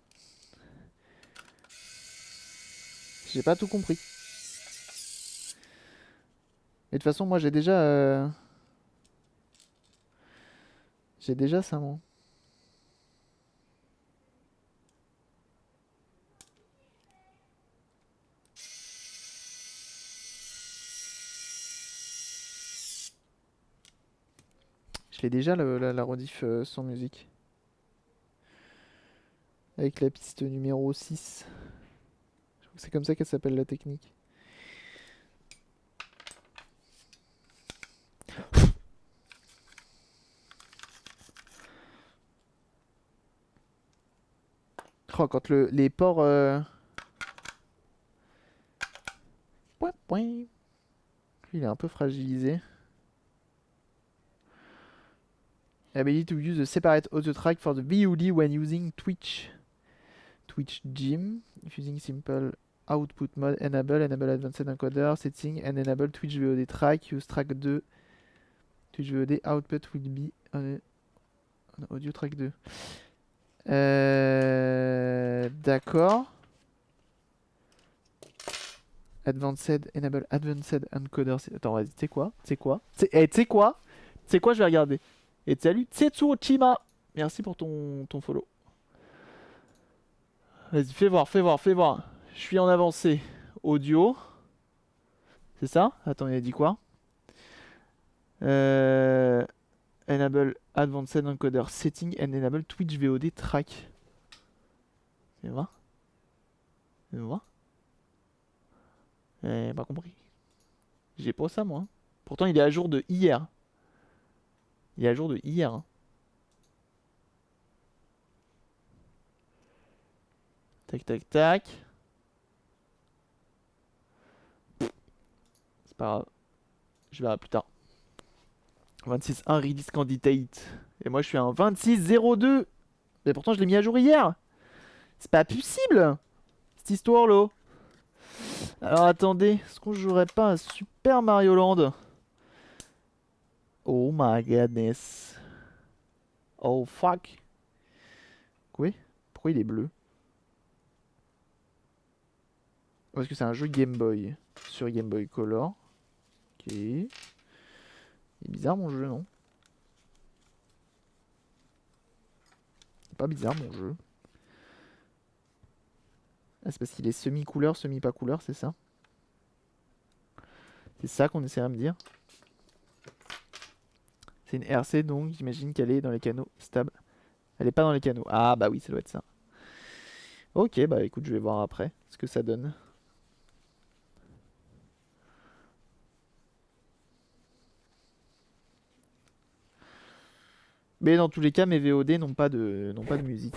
Speaker 1: J'ai pas tout compris. Et de toute façon moi j'ai déjà ça moi. Je l'ai déjà la rediff sans musique. Avec la piste numéro 6. Je crois que c'est comme ça qu'elle s'appelle la technique. Oh, quand les ports... Point, point. Lui, il est un peu fragilisé. Ability to use a separate audio track for the VOD when using Twitch Gym. If using simple output mode, enable advanced encoder setting and enable Twitch VOD track. Use track 2. Twitch VOD output will be on audio track 2. D'accord. Enable advanced encoder. Attends, vas-y, tu sais quoi? Tu sais quoi? Tu sais quoi? Tu sais quoi? Je vais regarder. Et salut Tsetsuo Chima. Merci pour ton follow. Vas-y, fais voir, fais voir, fais voir. Je suis en avancée. Audio. C'est ça? Attends, il a dit quoi? Euh... Enable Advanced Encoder Setting and Enable Twitch VOD Track. Fais voir. Fais voir. Pas compris. J'ai pas ça, moi. Pourtant, il est à jour de hier. Il est à jour de hier. Hein. Tac, tac, tac. C'est pas grave. Je verrai plus tard. 26.1 Release Candidate. Et moi, je suis un 26.02. Mais pourtant, je l'ai mis à jour hier. C'est pas possible, cette histoire-là. Alors, attendez. Est-ce qu'on jouerait pas à Super Mario Land? Oh my goodness. Oh fuck. Quoi? Pourquoi il est bleu? Parce que c'est un jeu Game Boy. Sur Game Boy Color. Ok. Il est bizarre mon jeu, non? C'est pas bizarre mon jeu. Ah, c'est parce qu'il est semi-couleur, semi-pas couleur, c'est ça? C'est ça qu'on essaierait de me dire. C'est une RC donc j'imagine qu'elle est dans les canaux stables. Elle est pas dans les canaux. Ah bah oui, ça doit être ça. Ok, bah écoute, je vais voir après ce que ça donne. Mais dans tous les cas, mes VOD n'ont pas de musique.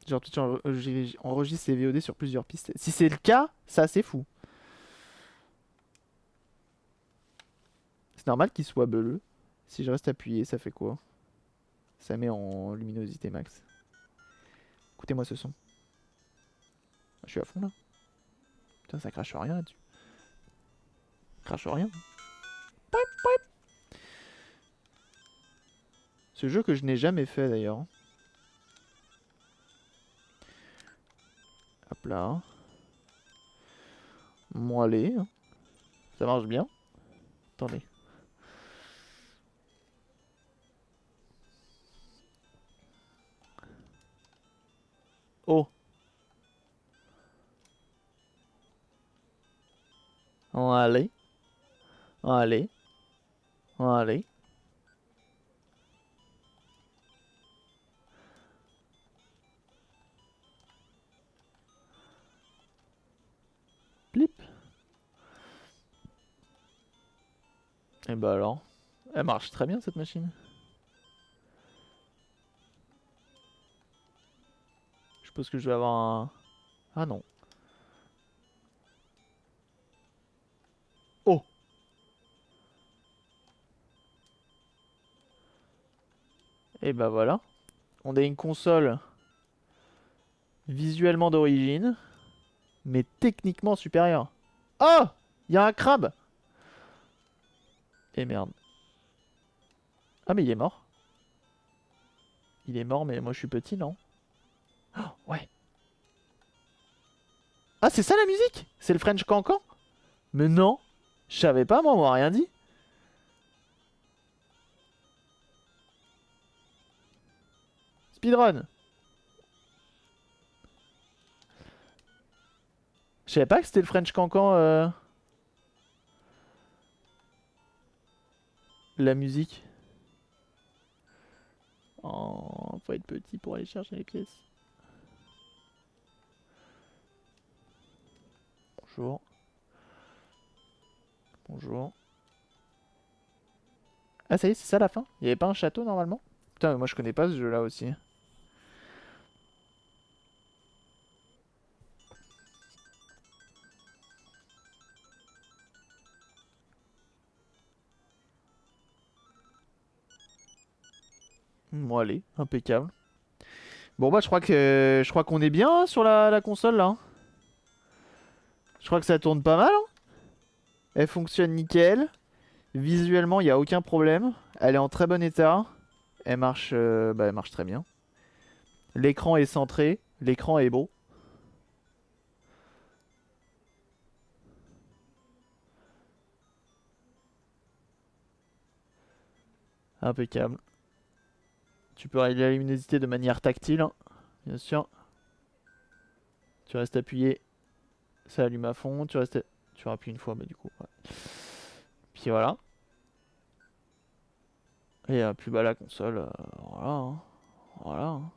Speaker 1: Genre, tu enregistres ces VOD sur plusieurs pistes. Si c'est le cas, ça c'est fou. C'est normal qu'il soit bleu. Si je reste appuyé, ça fait quoi? Ça met en luminosité max. Écoutez-moi ce son. Je suis à fond là. Putain, ça crache rien là-dessus. Crache rien. Ce jeu que je n'ai jamais fait d'ailleurs. Hop là. Bon allez. Ça marche bien. Attendez. Oh. Allez. Allez. Allez. Plip. Et bah alors. Elle marche très bien cette machine. Je suppose que je vais avoir un... Ah non. Oh. Et bah voilà. On a une console visuellement d'origine, mais techniquement supérieure. Oh! Il y a un crabe! Et merde. Ah mais il est mort. Il est mort mais moi je suis petit non? Oh, ouais. Ah c'est ça la musique? C'est le French Cancan? Mais non! Je savais pas moi, on m'a rien dit. Speedrun! Je savais pas que c'était le French Cancan la musique. Oh, faut être petit pour aller chercher les pièces. Bonjour. Bonjour. Ah ça y est, c'est ça la fin? Il y avait pas un château normalement? Putain, mais moi je connais pas ce jeu là aussi. Bon allez, impeccable. Bon bah je crois qu'on est bien hein, sur la console là. Hein. Je crois que ça tourne pas mal. Hein. Elle fonctionne nickel. Visuellement, il n'y a aucun problème. Elle est en très bon état. Elle marche très bien. L'écran est centré. L'écran est beau. Impeccable. Tu peux régler la luminosité de manière tactile. Hein. bien sûr. Tu restes appuyé, ça allume à fond. Tu rappuies une fois, bah du coup. Ouais. Puis voilà. Et plus bas la console, voilà. Hein. Voilà. Hein.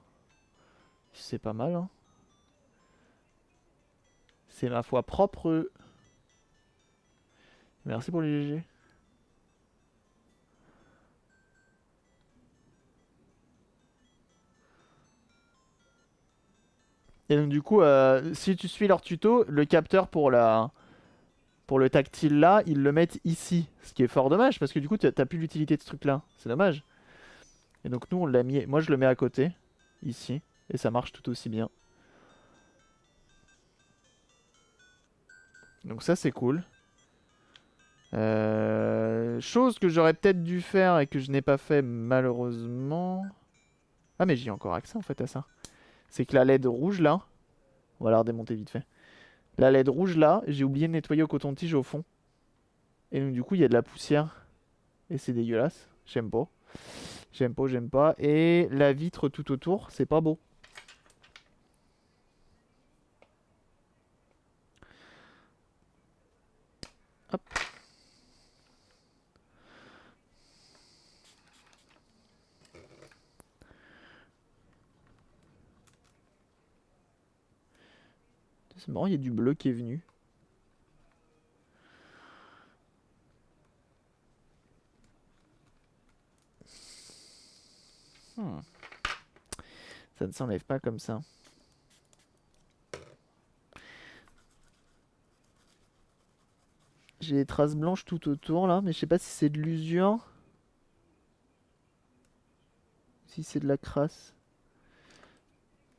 Speaker 1: C'est pas mal. Hein. C'est ma foi propre. Merci pour les GG. Et donc du coup, si tu suis leur tuto, le capteur pour le tactile là, ils le mettent ici. Ce qui est fort dommage parce que du coup, t'as plus l'utilité de ce truc là. C'est dommage. Et donc nous, on l'a mis. Moi, je le mets à côté, ici, et ça marche tout aussi bien. Donc ça, c'est cool. Chose que j'aurais peut-être dû faire et que je n'ai pas fait malheureusement. Ah mais j'ai encore accès en fait à ça. C'est que la LED rouge là, on va la redémonter vite fait. La LED rouge là, j'ai oublié de nettoyer au coton-tige au fond. Et donc du coup il y a de la poussière. Et c'est dégueulasse. J'aime pas. J'aime pas, j'aime pas. Et la vitre tout autour, c'est pas beau. Hop. C'est marrant, il y a du bleu qui est venu. Ça ne s'enlève pas comme ça. J'ai des traces blanches tout autour là, mais je sais pas si c'est de l'usure. Si c'est de la crasse.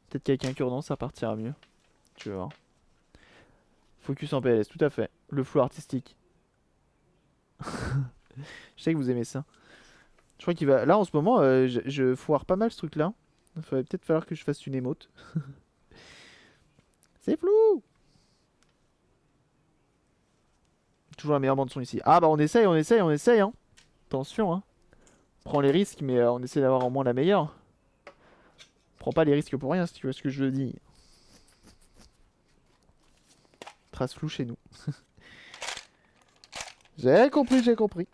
Speaker 1: Peut-être qu'avec un cure-dent ça partira mieux. Tu vas voir. Focus en PLS, tout à fait. Le flou artistique. Je sais que vous aimez ça. Je crois qu'il va. Là en ce moment, je foire pas mal ce truc là. Il faudrait peut-être falloir que je fasse une émote. C'est flou! Toujours la meilleure bande son ici. Ah bah on essaye, on essaye, on essaye hein. Attention hein. On prend les risques mais on essaie d'avoir au moins la meilleure. On prend pas les risques pour rien si tu vois ce que je veux dire. Trace floue chez nous. J'ai compris, j'ai compris.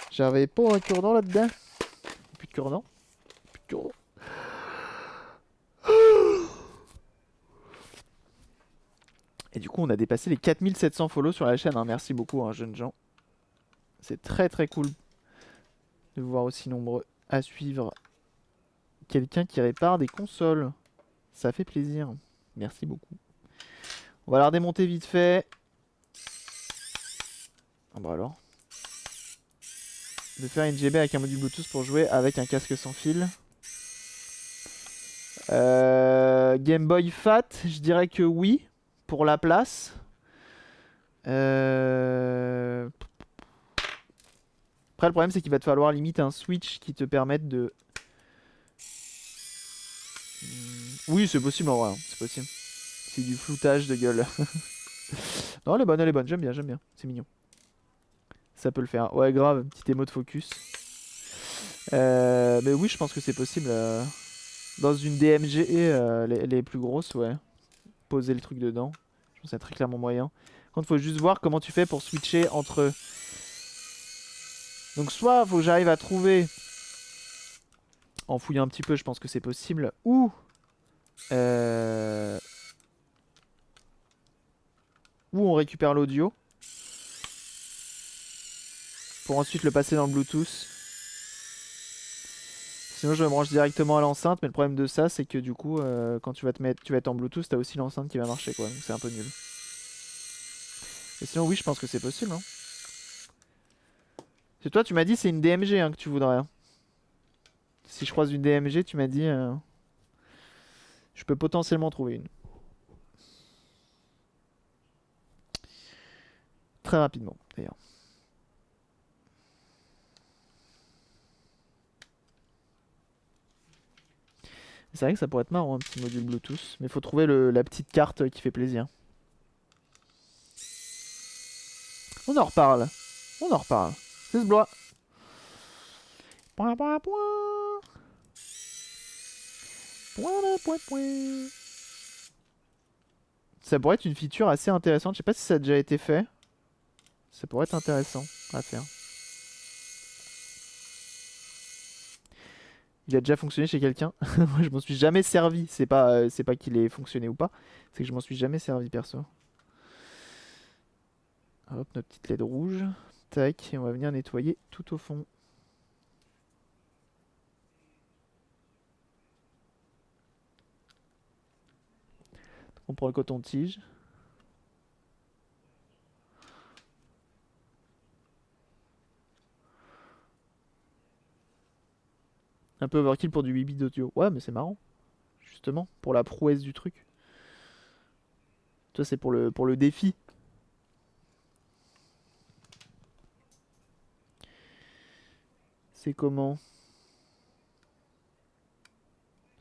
Speaker 1: J'avais pas un cure-dent là-dedans. Plus de cure-dent. Plus de cure-dent. Et du coup, on a dépassé les 4700 follow sur la chaîne. Hein. Merci beaucoup, hein, jeunes gens. C'est très très cool de vous voir aussi nombreux à suivre quelqu'un qui répare des consoles. Ça fait plaisir. Merci beaucoup. On va la redémonter vite fait. Ah bah alors. De faire une GB avec un module Bluetooth pour jouer avec un casque sans fil. Game Boy Fat, je dirais que oui. Pour la place. Après le problème c'est qu'il va te falloir limite un switch qui te permette de... Oui c'est possible en vrai, hein. C'est possible. C'est du floutage de gueule. Non elle est bonne, j'aime bien, c'est mignon. Ça peut le faire. Ouais grave, petit émo de focus. Mais oui je pense que c'est possible. Dans une DMG les plus grosses, ouais. Poser le truc dedans. Je pense que c'est très clairement moyen. Quand faut juste voir comment tu fais pour switcher entre... Donc soit faut que j'arrive à trouver... En fouillant un petit peu, je pense que c'est possible. Ou... Ou on récupère l'audio. Pour ensuite le passer dans le Bluetooth. Sinon je me branche directement à l'enceinte. Mais le problème de ça, c'est que du coup, quand tu vas être en Bluetooth, t'as aussi l'enceinte qui va marcher, quoi. Donc c'est un peu nul. Et sinon, oui, je pense que c'est possible. Hein. C'est toi, tu m'as dit c'est une DMG hein, que tu voudrais. Hein. Si je croise une DMG, tu m'as dit... je peux potentiellement trouver une. Très rapidement, d'ailleurs. C'est vrai que ça pourrait être marrant, un petit module Bluetooth. Mais il faut trouver la petite carte qui fait plaisir. On en reparle. On en reparle. C'est ce blois. Point, point, point. Point. Ça pourrait être une feature assez intéressante. Je sais pas si ça a déjà été fait. Ça pourrait être intéressant à faire. Il a déjà fonctionné chez quelqu'un. Moi, je m'en suis jamais servi. C'est pas qu'il ait fonctionné ou pas. C'est que je m'en suis jamais servi perso. Hop, notre petite LED rouge. Tac, et on va venir nettoyer tout au fond. On prend le coton-tige. Un peu overkill pour du 8 bits d'audio. Ouais, mais c'est marrant. Justement, pour la prouesse du truc. Toi, c'est pour le défi. C'est comment?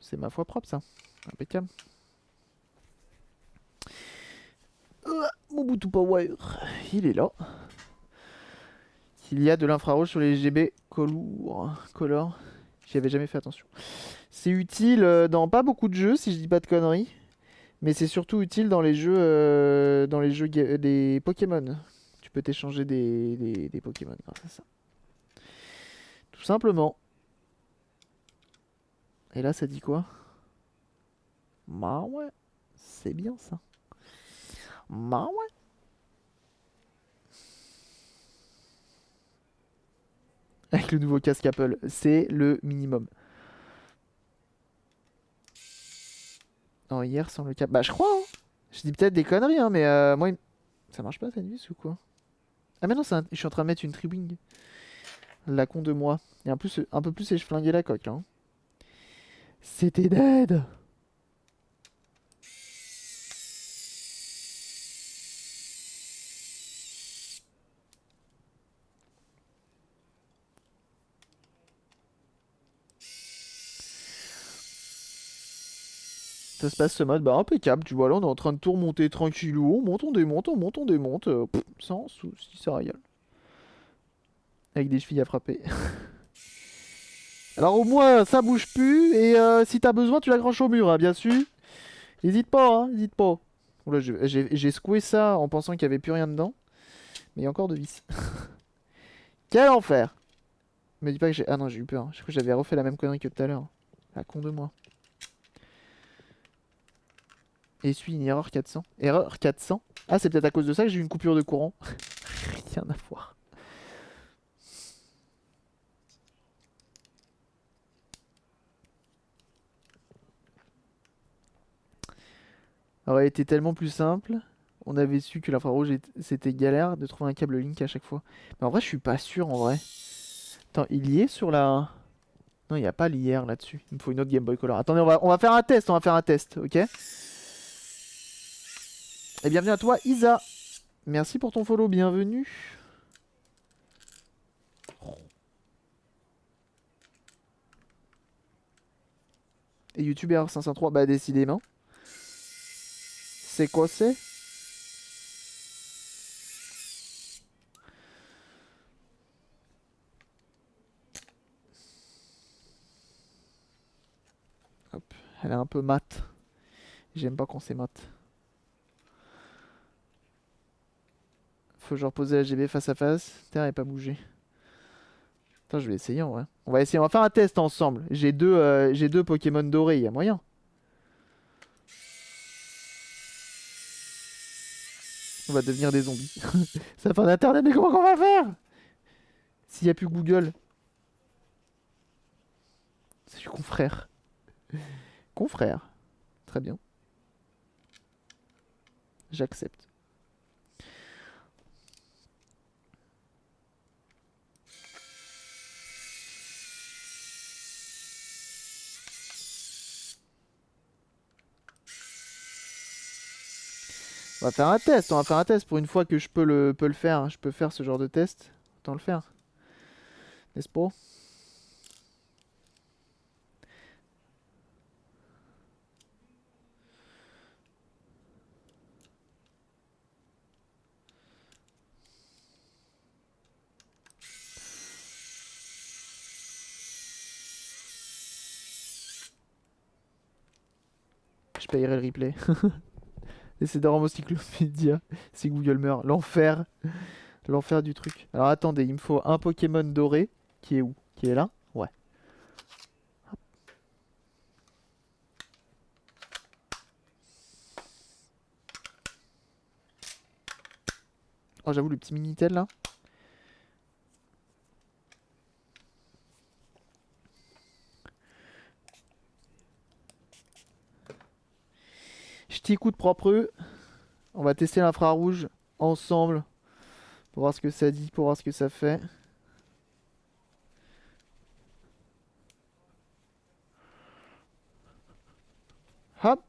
Speaker 1: C'est ma foi propre, ça. Impeccable. Mobutu Power. Il est là. Il y a de l'infrarouge sur les GB Color. J'y avais jamais fait attention. C'est utile dans pas beaucoup de jeux, si je dis pas de conneries. Mais c'est surtout utile dans les jeux des Pokémon. Tu peux t'échanger des Pokémon grâce à ça. Tout simplement. Et là, ça dit quoi? Bah ouais, c'est bien ça. Bah ouais. Avec le nouveau casque Apple, c'est le minimum. Non, hier sans le cap. Bah, je crois, hein. Je dis peut-être des conneries, hein, mais moi, ça marche pas cette vis ou quoi? Ah, mais non, je suis en train de mettre une Triwing. La con de moi. Et en plus, un peu plus et je flinguais la coque, là, hein. C'était dead! Ça se passe ce mode, bah impeccable, tu vois, là on est en train de tout remonter tranquillou, on démonte, sans souci, ça régale. Avec des chevilles à frapper. Alors au moins ça bouge plus, et si t'as besoin tu l'accroches au mur, hein, bien sûr. Hésite pas, hein, hésite pas. Oula, j'ai secoué ça en pensant qu'il y avait plus rien dedans, mais il y a encore de vis. Quel enfer! Me dis pas que j'ai... Ah non, j'ai eu peur, je crois que j'avais refait la même connerie que tout à l'heure. La con de moi. Essuie une erreur 400. Erreur 400? Ah, c'est peut-être à cause de ça que j'ai eu une coupure de courant. Rien à voir. Aurait été tellement plus simple. On avait su que l'infrarouge c'était galère de trouver un câble Link à chaque fois. Mais en vrai, je suis pas sûr en vrai. Attends, il y est sur la. Non, il n'y a pas l'IR là-dessus. Il me faut une autre Game Boy Color. Attendez, on va faire un test, ok? Et bienvenue à toi, Isa. Merci pour ton follow, bienvenue. Et YouTuber 503, bah décidément. C'est quoi c'est? Hop, elle est un peu mat. J'aime pas quand c'est mat. Faut genre poser la GB face à face. Terre n'est pas bougé. Attends, je vais essayer en vrai. On va essayer, on va faire un test ensemble. J'ai deux Pokémon dorés, il y a moyen. On va devenir des zombies. Ça fait un internet, mais comment qu'on va faire? S'il n'y a plus Google. Salut confrère. Confrère. Très bien. J'accepte. On va faire un test pour une fois que je peux le faire. Je peux faire ce genre de test. Autant le faire. N'est-ce pas? Je payerai le replay. Et c'est Doramo Cyclopédia. Si Google meurt. L'enfer. L'enfer du truc. Alors attendez, il me faut un Pokémon doré. Qui est où? Qui est là? Ouais. Oh, j'avoue, le petit Minitel là. Je t'écoute propre. On va tester l'infrarouge ensemble. Pour voir ce que ça dit, pour voir ce que ça fait. Hop.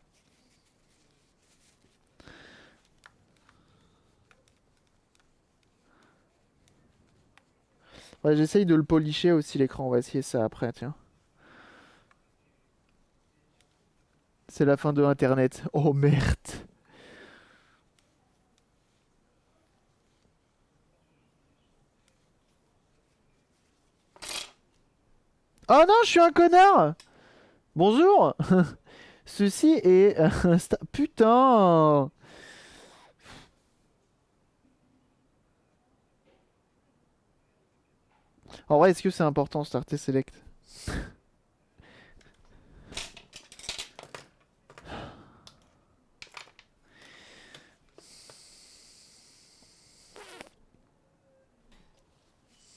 Speaker 1: Ouais, j'essaye de le polisher aussi l'écran. On va essayer ça après, tiens. C'est la fin de Internet. Oh merde. Oh non, je suis un connard. Bonjour. Ceci est... Putain. En vrai, est-ce que c'est important, Starter Select?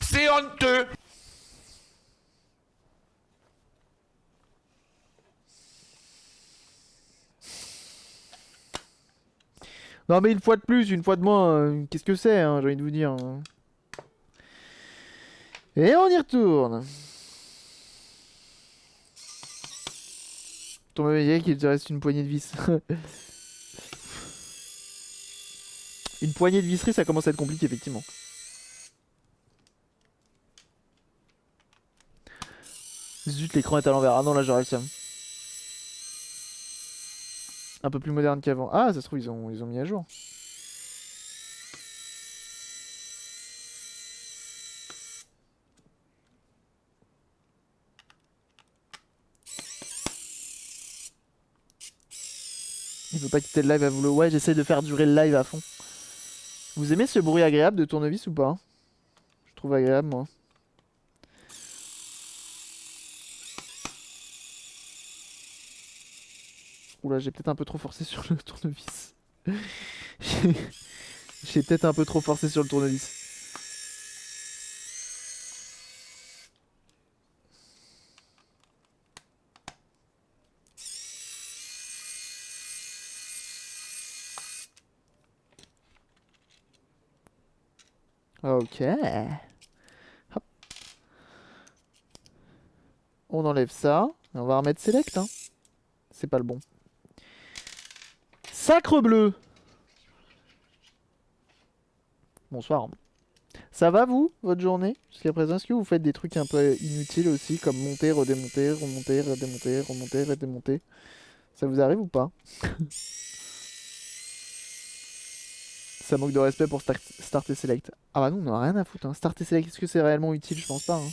Speaker 2: C'est honteux.
Speaker 1: Non mais une fois de plus, une fois de moins, qu'est-ce que c'est, hein, j'ai envie de vous dire. Et on y retourne. Ton mauvais qu'il te reste une poignée de vis. Une poignée de visserie, ça commence à être compliqué, effectivement. Zut, l'écran est à l'envers. Ah non, là j'aurais le seum. Un peu plus moderne qu'avant. Ah, ça se trouve, ils ont mis à jour. Il veut pas quitter le live à vouloir. Ouais, j'essaie de faire durer le live à fond. Vous aimez ce bruit agréable de tournevis ou pas? Je trouve agréable, moi. Oula, j'ai peut-être un peu trop forcé sur le tournevis. J'ai peut-être un peu trop forcé sur le tournevis. Ok. Hop. On enlève ça. Et on va remettre select, hein. C'est pas le bon. Sacre bleu. Bonsoir. Ça va vous, votre journée, jusqu'à présent? Est-ce que vous faites des trucs un peu inutiles aussi, comme monter, redémonter, remonter, redémonter, remonter, redémonter? Ça vous arrive ou pas? Ça manque de respect pour Start et Select. Ah bah non, on en a rien à foutre, hein. Start et Select, est-ce que c'est réellement utile? Je pense pas, hein.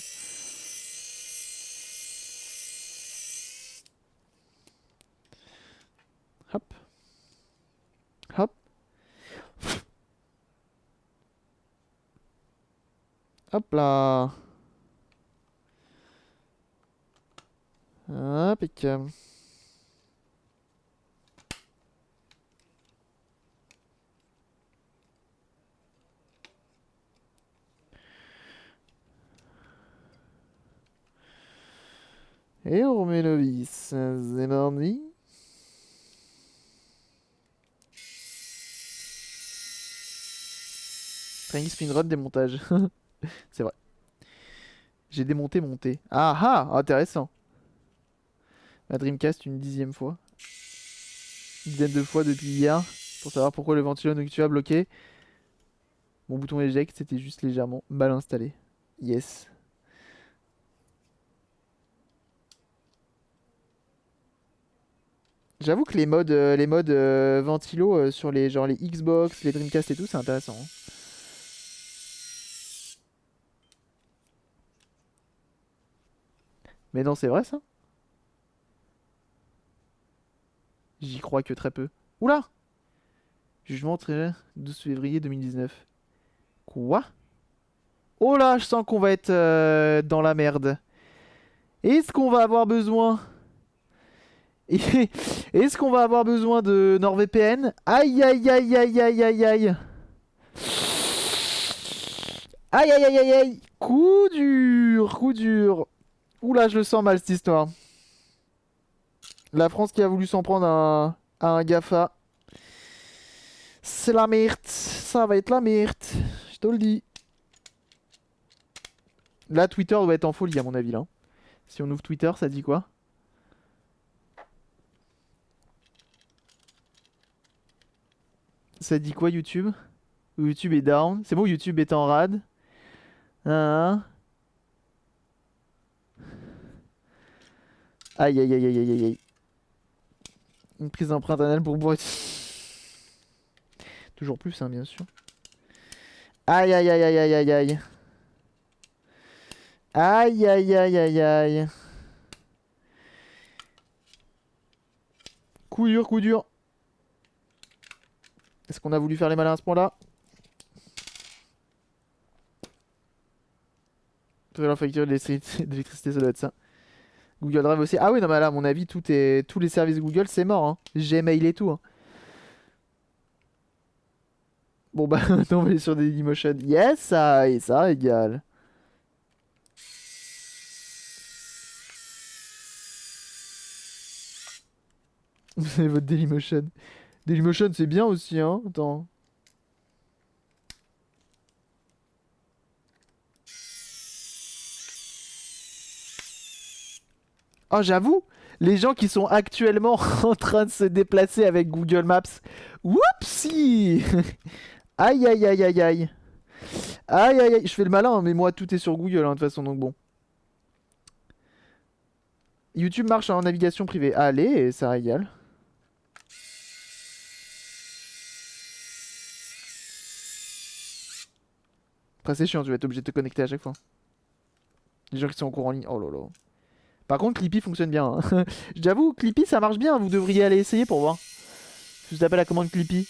Speaker 1: Hop. Hop. Hop là. Impeccable. Et on remet le vis. C'est parti. Training spin run démontage. C'est vrai. J'ai démonté, monté. Ah ah, intéressant. Ma Dreamcast une 10e fois. Une dizaine de fois depuis hier. Pour savoir pourquoi le ventilo noctua a bloqué. Mon bouton éjecte, c'était juste légèrement mal installé. Yes. J'avoue que les modes ventilo sur les genre les Xbox, les Dreamcast et tout, c'est intéressant, hein. Mais non, c'est vrai ça? J'y crois que très peu. Oula! Jugement très 12 février 2019. Quoi? Oh là, je sens qu'on va être dans la merde. Est-ce qu'on va avoir besoin... Est-ce qu'on va avoir besoin de NordVPN? Aïe aïe aïe aïe aïe aïe aïe. Aïe aïe aïe aïe aïe. Coup dur, coup dur. Oula, je le sens mal cette histoire. La France qui a voulu s'en prendre à un GAFA. C'est la merde. Ça va être la merde. Je te le dis. Là, Twitter doit être en folie à mon avis là. Si on ouvre Twitter, ça dit quoi? Ça dit quoi YouTube? YouTube est down. C'est bon, YouTube est en rade. Hein? Aïe aïe aïe aïe aïe aïe aïe. Une prise d'empreinte anale pour boîte. Toujours plus, hein, bien sûr. Aïe aïe aïe aïe aïe aïe aïe. Aïe aïe aïe aïe aïe. Coup dur, coup dur. Est-ce qu'on a voulu faire les malins à ce point-là? Faudrait leur facturer d'électricité, ça doit être ça. Google Drive aussi. Ah oui, non, mais là, à mon avis, tous les services Google, c'est mort. Hein. Gmail et tout. Hein. Bon, bah, maintenant, on va aller sur Dailymotion. Yes, ça, et ça égale. Vous avez votre Dailymotion. Dailymotion, c'est bien aussi, hein. Attends. Oh, j'avoue, les gens qui sont actuellement en train de se déplacer avec Google Maps. Whoopsie. Aïe, aïe, aïe, aïe, aïe. Aïe, aïe, aïe. Je fais le malin, mais moi, tout est sur Google, hein, de toute façon, donc bon. YouTube marche en navigation privée. Allez, ça régale. Après, c'est chiant, tu vas être obligé de te connecter à chaque fois. Les gens qui sont en cours en ligne. Oh là là. Par contre, Clippy fonctionne bien. Hein. J'avoue, Clippy, ça marche bien. Vous devriez aller essayer pour voir. Je vous appelle la commande Clippy.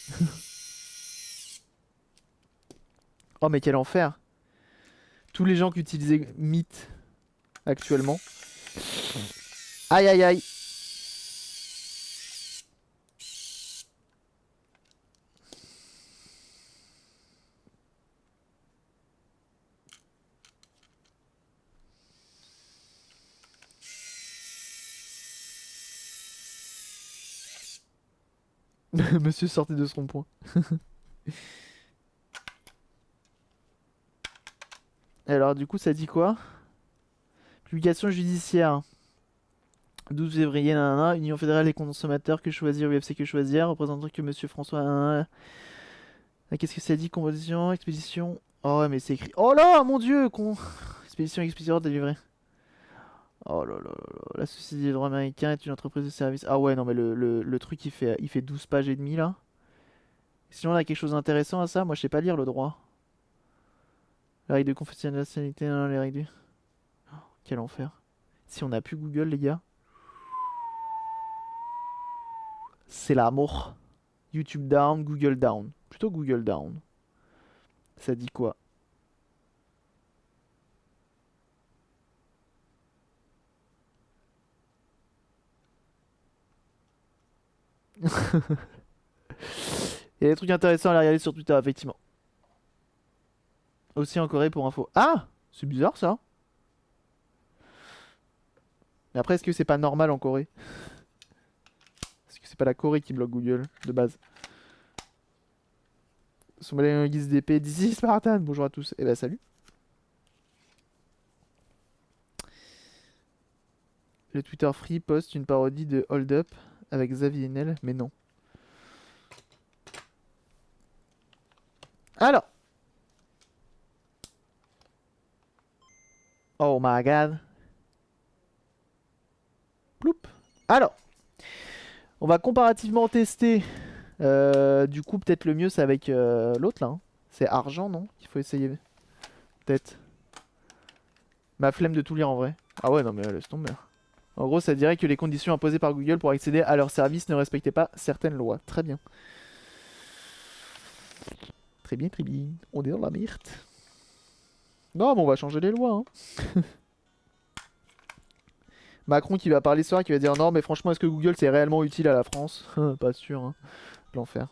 Speaker 1: Oh, mais quel enfer. Tous les gens qui utilisaient Meet actuellement. Aïe, aïe, aïe. Monsieur sortez de ce rond-point. Alors, du coup, ça dit quoi? Publication judiciaire. 12 février, nanana, Union fédérale des consommateurs, que choisir, UFC que choisir, représentant que Monsieur François, nanana. Ah, qu'est-ce que ça dit? Composition, expédition. Oh ouais, mais c'est écrit. Oh là, mon dieu, expédition expéditeur délivré. Oh là là là là. La Société des droits américains est une entreprise de service. Ah ouais, non, mais le truc, il fait 12 pages et demie là. Sinon, on a quelque chose d'intéressant à ça. Moi, je sais pas lire le droit. Les règles de confidentialité, non, les règles. Quel enfer. Si on a plus Google, les gars, c'est la mort. YouTube down, Google down. Plutôt Google down. Ça dit quoi? Il y a des trucs intéressants à regarder sur Twitter, effectivement. Aussi en Corée pour info. Ah! C'est bizarre ça. Mais après, est-ce que c'est pas normal en Corée? Est-ce que c'est pas la Corée qui bloque Google de base? Son modèle en guise d'épée. D'ici Spartan. Bonjour à tous. Et bah salut. Le Twitter Free poste une parodie de Hold Up avec Xavier Niel, mais non. Alors. Oh my god. Ploup. Alors. On va comparativement tester. Du coup, peut-être le mieux, c'est avec l'autre là. Hein. C'est argent, non? Il faut essayer. Peut-être. Ma flemme de tout lire en vrai. Ah ouais, non, mais laisse tomber. En gros, ça dirait que les conditions imposées par Google pour accéder à leur service ne respectaient pas certaines lois. Très bien. Très bien, très bien. On est dans la merde. Non, mais on va changer les lois. Hein. Macron qui va parler ce soir, qui va dire non, mais franchement, est-ce que Google c'est réellement utile à la France? Pas sûr, hein. L'enfer.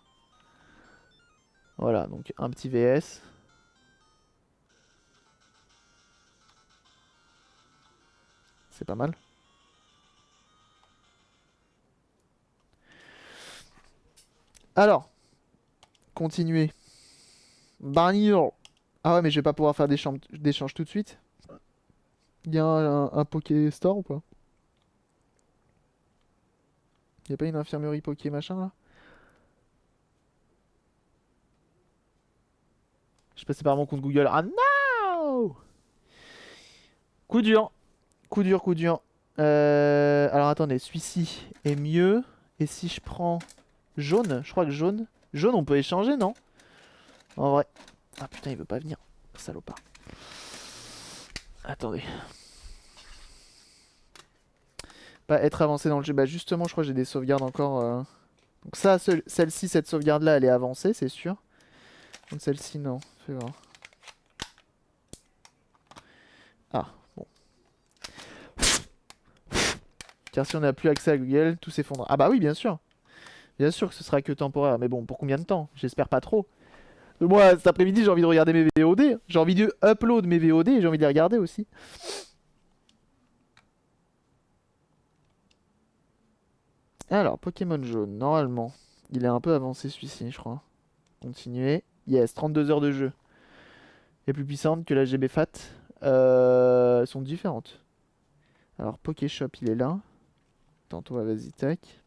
Speaker 1: Voilà, donc un petit VS. C'est pas mal. Alors, continuer. Barnier. Ah ouais, mais je vais pas pouvoir faire d'échange tout de suite. Il y a un Poké Store ou pas? Y a pas une infirmerie Poké machin là? Je passais par mon compte Google. Ah non! Coup dur. Coup dur, coup dur. Alors attendez, celui-ci est mieux. Et si je prends jaune, je crois que jaune. Jaune, on peut échanger, non? En vrai. Ah putain, il veut pas venir. Salopard. Attendez. Pas être avancé dans le jeu. Bah justement, je crois que j'ai des sauvegardes encore. Donc ça, celle-ci, cette sauvegarde-là, elle est avancée, c'est sûr. Donc celle-ci, non. Fais voir. Ah, bon. Car si on n'a plus accès à Google, tout s'effondre. Ah bah oui, bien sûr. Bien sûr que ce sera que temporaire. Mais bon, pour combien de temps? J'espère pas trop. Moi, cet après-midi, j'ai envie de regarder mes VOD. J'ai envie de upload mes VOD et j'ai envie de les regarder aussi. Alors, Pokémon jaune, normalement. Il est un peu avancé celui-ci, je crois. Continuer. Yes, 32 heures de jeu. Et plus puissante que la GB Fat. Sont différentes. Alors, Pokéshop, il est là. Tantôt, vas-y, tac.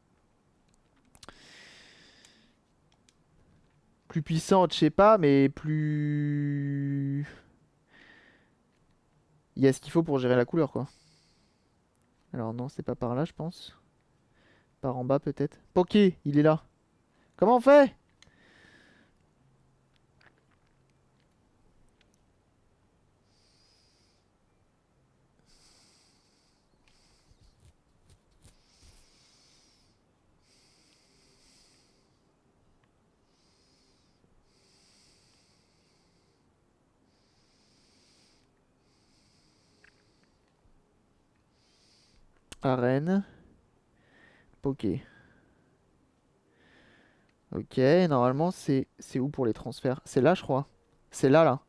Speaker 1: Plus puissante, je sais pas, mais plus... Il y a ce qu'il faut pour gérer la couleur, quoi. Alors non, c'est pas par là, je pense. Par en bas, peut-être. Poké, il est là. Comment on fait? Arène. Poké. Ok, normalement, c'est où pour les transferts? C'est là, je crois. C'est là, là.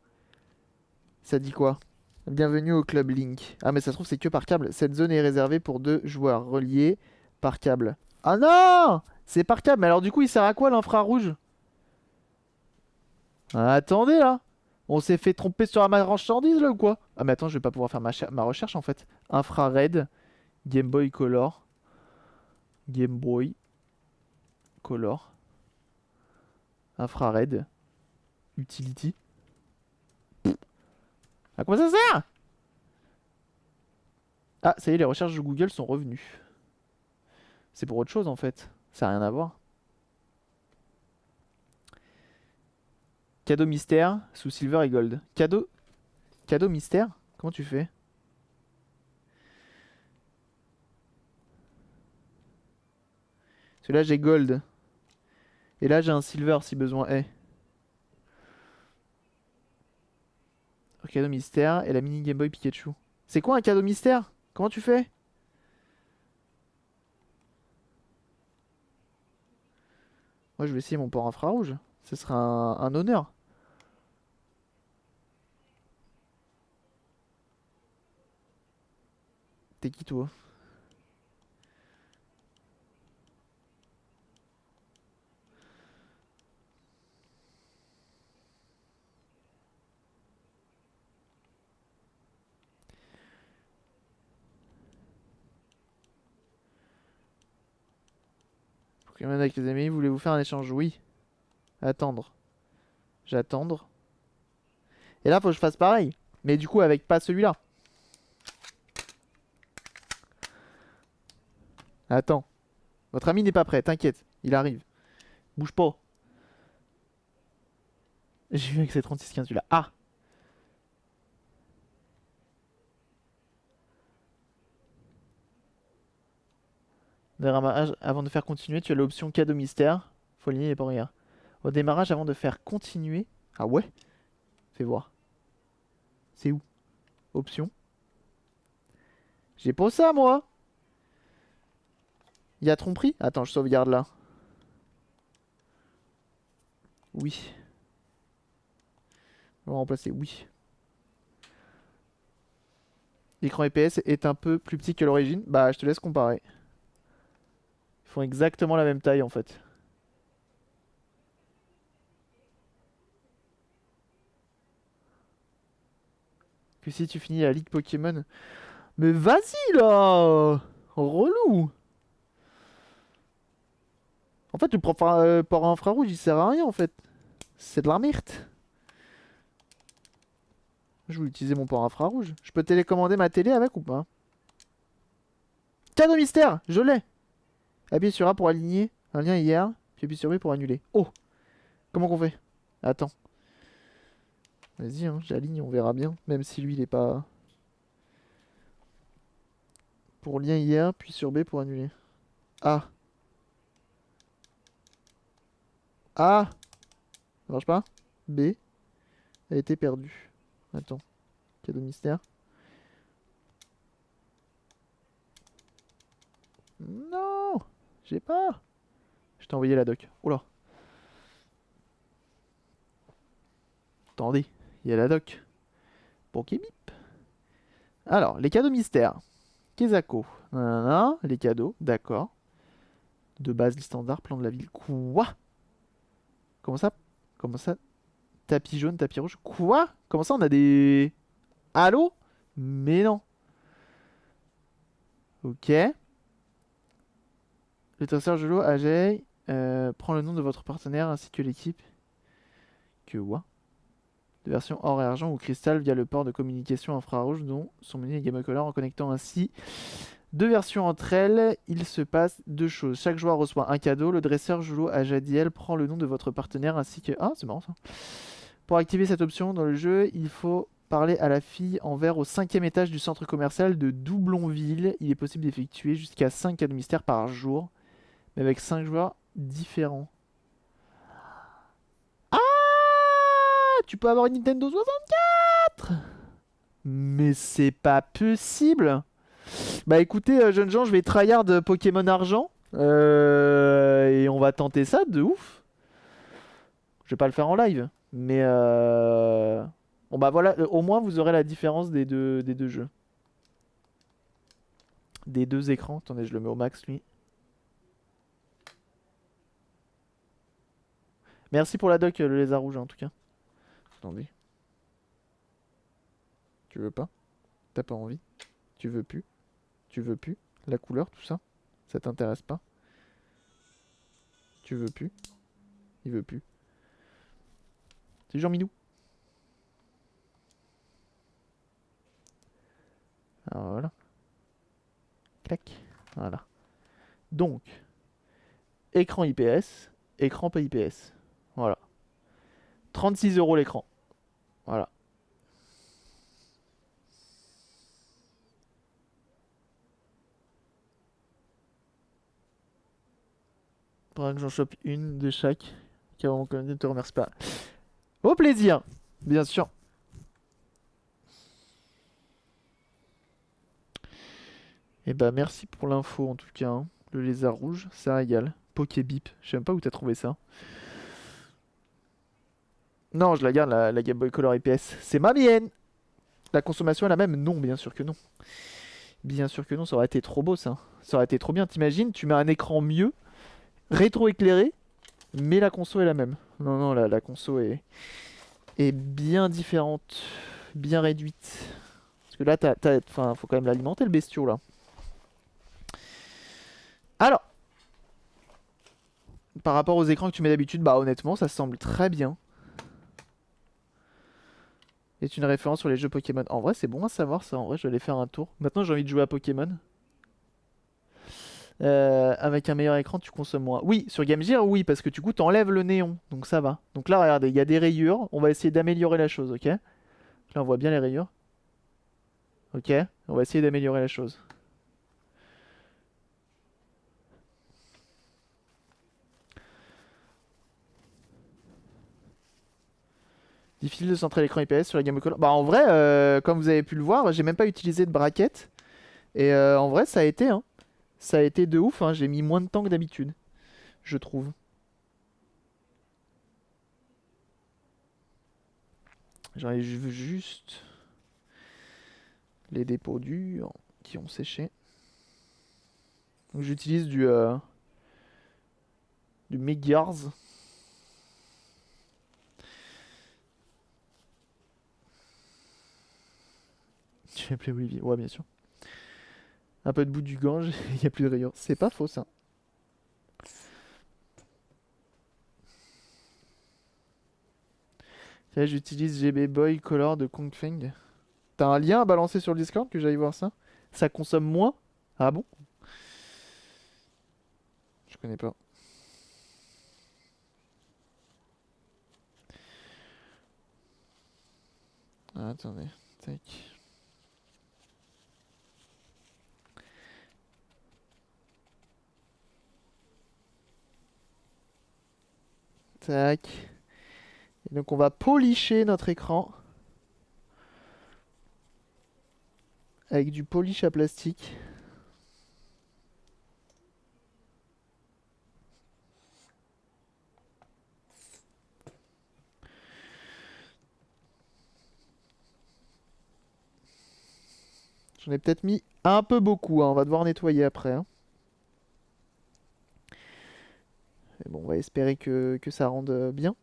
Speaker 1: Ça dit quoi? Bienvenue au club Link. Ah, mais ça se trouve, c'est que par câble. Cette zone est réservée pour 2 joueurs reliés par câble. Ah non! C'est par câble. Mais alors, du coup, il sert à quoi l'infrarouge? Ah, attendez, là. On s'est fait tromper sur la marchandise, là, ou quoi? Ah, mais attends, je vais pas pouvoir faire ma recherche, en fait. Infrared. Game Boy Color. Game Boy Color. Infrared. Utility. À quoi ça sert? Ah, ça y est, les recherches de Google sont revenues. C'est pour autre chose en fait. Ça n'a rien à voir. Cadeau mystère sous silver et gold. Cadeau mystère? Comment tu fais? Parce que là j'ai gold. Et là j'ai un silver si besoin est. Cadeau mystère et la mini Game Boy Pikachu. C'est quoi un cadeau mystère? Comment tu fais? Moi je vais essayer mon port infrarouge. Ce sera un honneur. T'es qui toi? Pokémon avec les amis, voulez-vous faire un échange? Oui. Attendre. J'attendre. Et là faut que je fasse pareil. Mais du coup avec pas celui-là. Attends. Votre ami n'est pas prêt, t'inquiète. Il arrive. Bouge pas. J'ai vu avec ces 36-15 celui-là. Ah! Démarrage, avant de faire continuer, tu as l'option cadeau mystère. Faut aligner les ports, regarde. Au démarrage, avant de faire continuer. Ah ouais? Fais voir. C'est où? Option. J'ai pas ça, moi! Il y a tromperie? Attends, je sauvegarde là. Oui. On va remplacer oui. L'écran EPS est un peu plus petit que l'origine. Bah, je te laisse comparer. Ils font exactement la même taille en fait. Que si tu finis la ligue Pokémon. Mais vas-y là! Relou! En fait, le port infrarouge il sert à rien en fait. C'est de la merde. Je voulais utiliser mon port infrarouge. Je peux télécommander ma télé avec ou pas? Cadeau mystère! Je l'ai! Appuie sur A pour aligner un lien hier, puis appuie sur B pour annuler. Oh! Comment qu'on fait? Attends. Vas-y, hein, j'aligne, on verra bien. Même si lui il est pas. Pour lien hier, puis sur B pour annuler. A. A! Ça marche pas? B a été perdu. Attends. Cadeau mystère. Non! J'ai pas! Je t'ai envoyé la doc. Oula. Attendez, il y a la doc. Pokébip. Alors, les cadeaux mystères. Kezako. Nanana, les cadeaux, d'accord. De base, les standards, plan de la ville. Quoi? Comment ça? Comment ça? Tapis jaune, tapis rouge. Quoi? Comment ça, on a des... Allô? Mais non. Ok. Le traceur de l'eau, Ajay, prend le nom de votre partenaire ainsi que l'équipe. Que quoi? De version or et argent ou cristal via le port de communication infrarouge dont sont munis les Game Boy Color en connectant ainsi deux versions entre elles. Il se passe deux choses. Chaque joueur reçoit un cadeau. Le dresseur Julo Ajadiel prend le nom de votre partenaire ainsi que... Ah, c'est marrant ça. Pour activer cette option dans le jeu, il faut parler à la fille en vert au 5e étage du centre commercial de Doublonville. Il est possible d'effectuer jusqu'à 5 cadeaux mystères par jour, mais avec 5 joueurs différents. Ah! Tu peux avoir une Nintendo 64? Mais c'est pas possible! Bah écoutez, jeunes gens, je vais tryhard Pokémon Argent. Et on va tenter ça de ouf. Je vais pas le faire en live. Mais bon bah voilà, au moins vous aurez la différence des deux jeux. Des deux écrans. Attendez, je le mets au max lui. Merci pour la doc, le lézard rouge en tout cas. Attendez. Tu veux pas? T'as pas envie? Tu veux plus? Tu veux plus? La couleur, tout ça? Ça t'intéresse pas? Tu veux plus? Il veut plus. C'est Jean Minou. Alors voilà. Clac. Voilà. Donc, écran IPS, écran pas IPS. Voilà. 36 € l'écran. Voilà. Faudra que j'en chope une de chaque. Car on ne te remercie pas. Au plaisir, bien sûr. Et bah merci pour l'info en tout cas, hein. Le lézard rouge, ça régale. Pokébip, je sais même pas où t'as trouvé ça. Non, je la garde, la Game Boy Color IPS. C'est ma mienne. La consommation est la même? Non, bien sûr que non. Bien sûr que non, ça aurait été trop beau ça. Ça aurait été trop bien, t'imagines, tu mets un écran mieux, rétro-éclairé, mais la conso est la même. Non, non, la conso est bien différente, bien réduite. Parce que là, enfin, faut quand même l'alimenter le bestiau là. Alors, par rapport aux écrans que tu mets d'habitude, bah honnêtement, ça semble très bien. C'est une référence sur les jeux Pokémon. En vrai, c'est bon à savoir ça. En vrai, je vais aller faire un tour. Maintenant, j'ai envie de jouer à Pokémon. Avec un meilleur écran, tu consommes moins. Oui, sur Game Gear, oui, parce que du coup, t'enlèves le néon. Donc ça va. Donc là, regardez, il y a des rayures. On va essayer d'améliorer la chose, ok? Là, on voit bien les rayures. Ok, on va essayer d'améliorer la chose. Difficile de centrer l'écran IPS sur la Game Boy Color. Bah en vrai, comme vous avez pu le voir, j'ai même pas utilisé de braquette. Et en vrai, ça a été, hein. Ça a été de ouf, hein. J'ai mis moins de temps que d'habitude, je trouve. J'arrive juste les dépôts durs qui ont séché. Donc j'utilise du Megars. Tu m'appelles Olivier? Ouais, bien sûr. Un peu de bout du Gange, il n'y a plus de rayures. C'est pas faux ça. Là, j'utilise GB Boy Color de Kong Feng. T'as un lien à balancer sur le Discord que j'aille voir ça? Ça consomme moins? Ah bon? Je connais pas. Ah, attendez. Tac. Tac. Et donc on va polisher notre écran avec du polish à plastique. J'en ai peut-être mis un peu beaucoup, hein. On va devoir nettoyer après, hein. Mais bon, on va espérer que ça rende bien.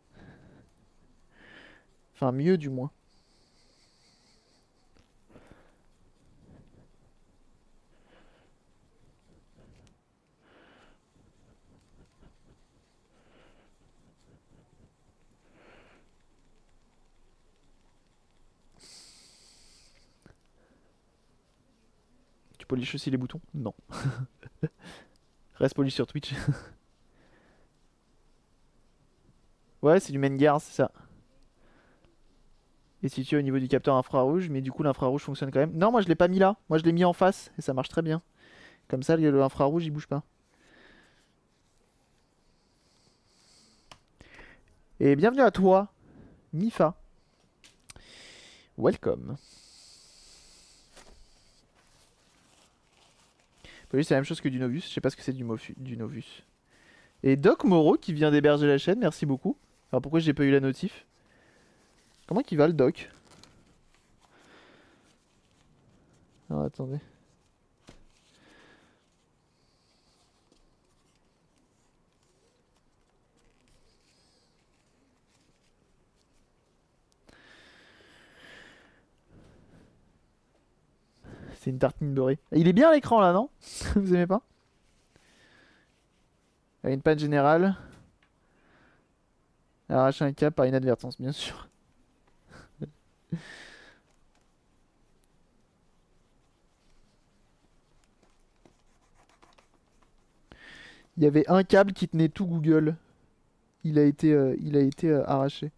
Speaker 1: Enfin, mieux du moins. Tu polishes aussi les boutons? Non. Reste poli sur Twitch. Ouais, c'est du Mengar, c'est ça. Et situé au niveau du capteur infrarouge, mais du coup l'infrarouge fonctionne quand même. Non, moi je l'ai pas mis là. Moi je l'ai mis en face et ça marche très bien. Comme ça, le infrarouge il bouge pas. Et bienvenue à toi, Mifa. Welcome. Bah oui, c'est la même chose que du Novus. Je sais pas ce que c'est du Novus. Et Doc Moro qui vient d'héberger la chaîne, merci beaucoup. Alors pourquoi j'ai pas eu la notif? Comment qu'il va le Doc? Alors attendez. C'est une tartine dorée. Il est bien à l'écran là, non? Vous aimez pas? Il y a une panne générale. Arracher un câble par inadvertance, bien sûr. Il y avait un câble qui tenait tout Google. Il a été arraché.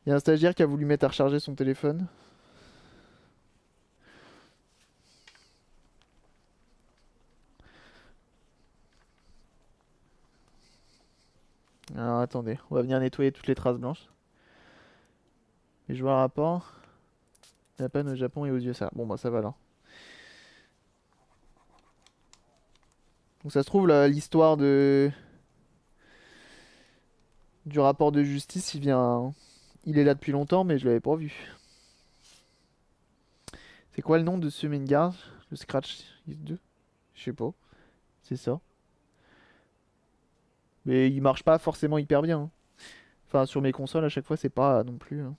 Speaker 1: Il y a un stagiaire qui a voulu mettre à recharger son téléphone. Alors attendez, on va venir nettoyer toutes les traces blanches. Et je vois un rapport. La panne au Japon et aux USA. Bon bah ça va alors. Donc ça se trouve l'histoire du rapport de justice, il est là depuis longtemps, mais je l'avais pas vu. C'est quoi le nom de ce Mengard? Le Scratch X2? Je sais pas. C'est ça. Mais il marche pas forcément hyper bien, hein. Enfin, sur mes consoles, à chaque fois, c'est pas non plus, hein.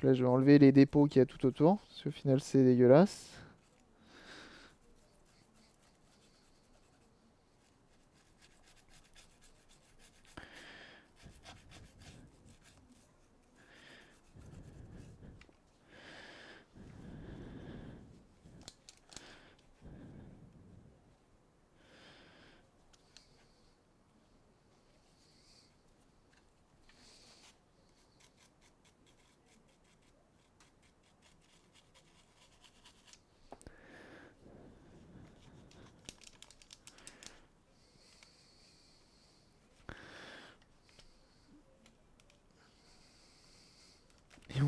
Speaker 1: Là, je vais enlever les dépôts qu'il y a tout autour. Parce qu'au final, c'est dégueulasse.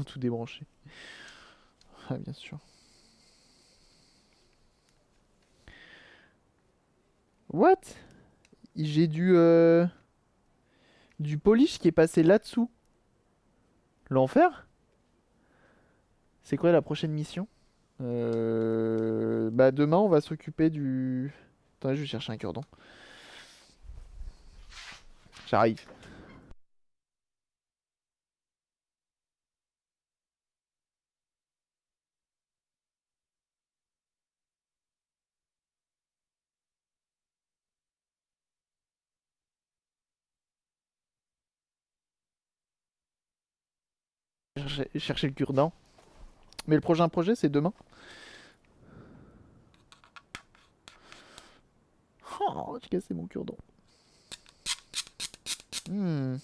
Speaker 1: tout débrancher. Ah, bien sûr. What? J'ai du polish qui est passé là-dessous. L'enfer? C'est quoi la prochaine mission? Bah demain on va s'occuper du... Attendez, je vais chercher un cure-dent. J'arrive. Chercher le cure-dent. Mais le prochain projet c'est demain. Oh, j'ai cassé mon cure-dent. Hmm.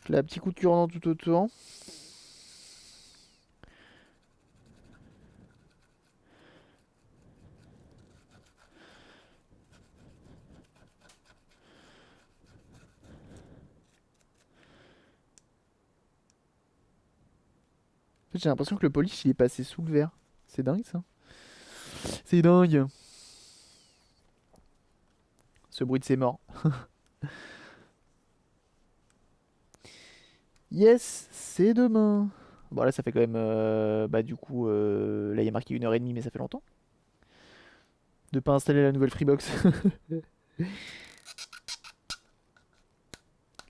Speaker 1: Là, petit coup de cure-dent tout autour. En fait, j'ai l'impression que le polish il est passé sous le verre. C'est dingue ça. C'est dingue. Ce bruit de ses morts. Yes, c'est demain. Bon là ça fait quand même... bah du coup, là il y a marqué 1h30 mais ça fait longtemps. De pas installer la nouvelle Freebox.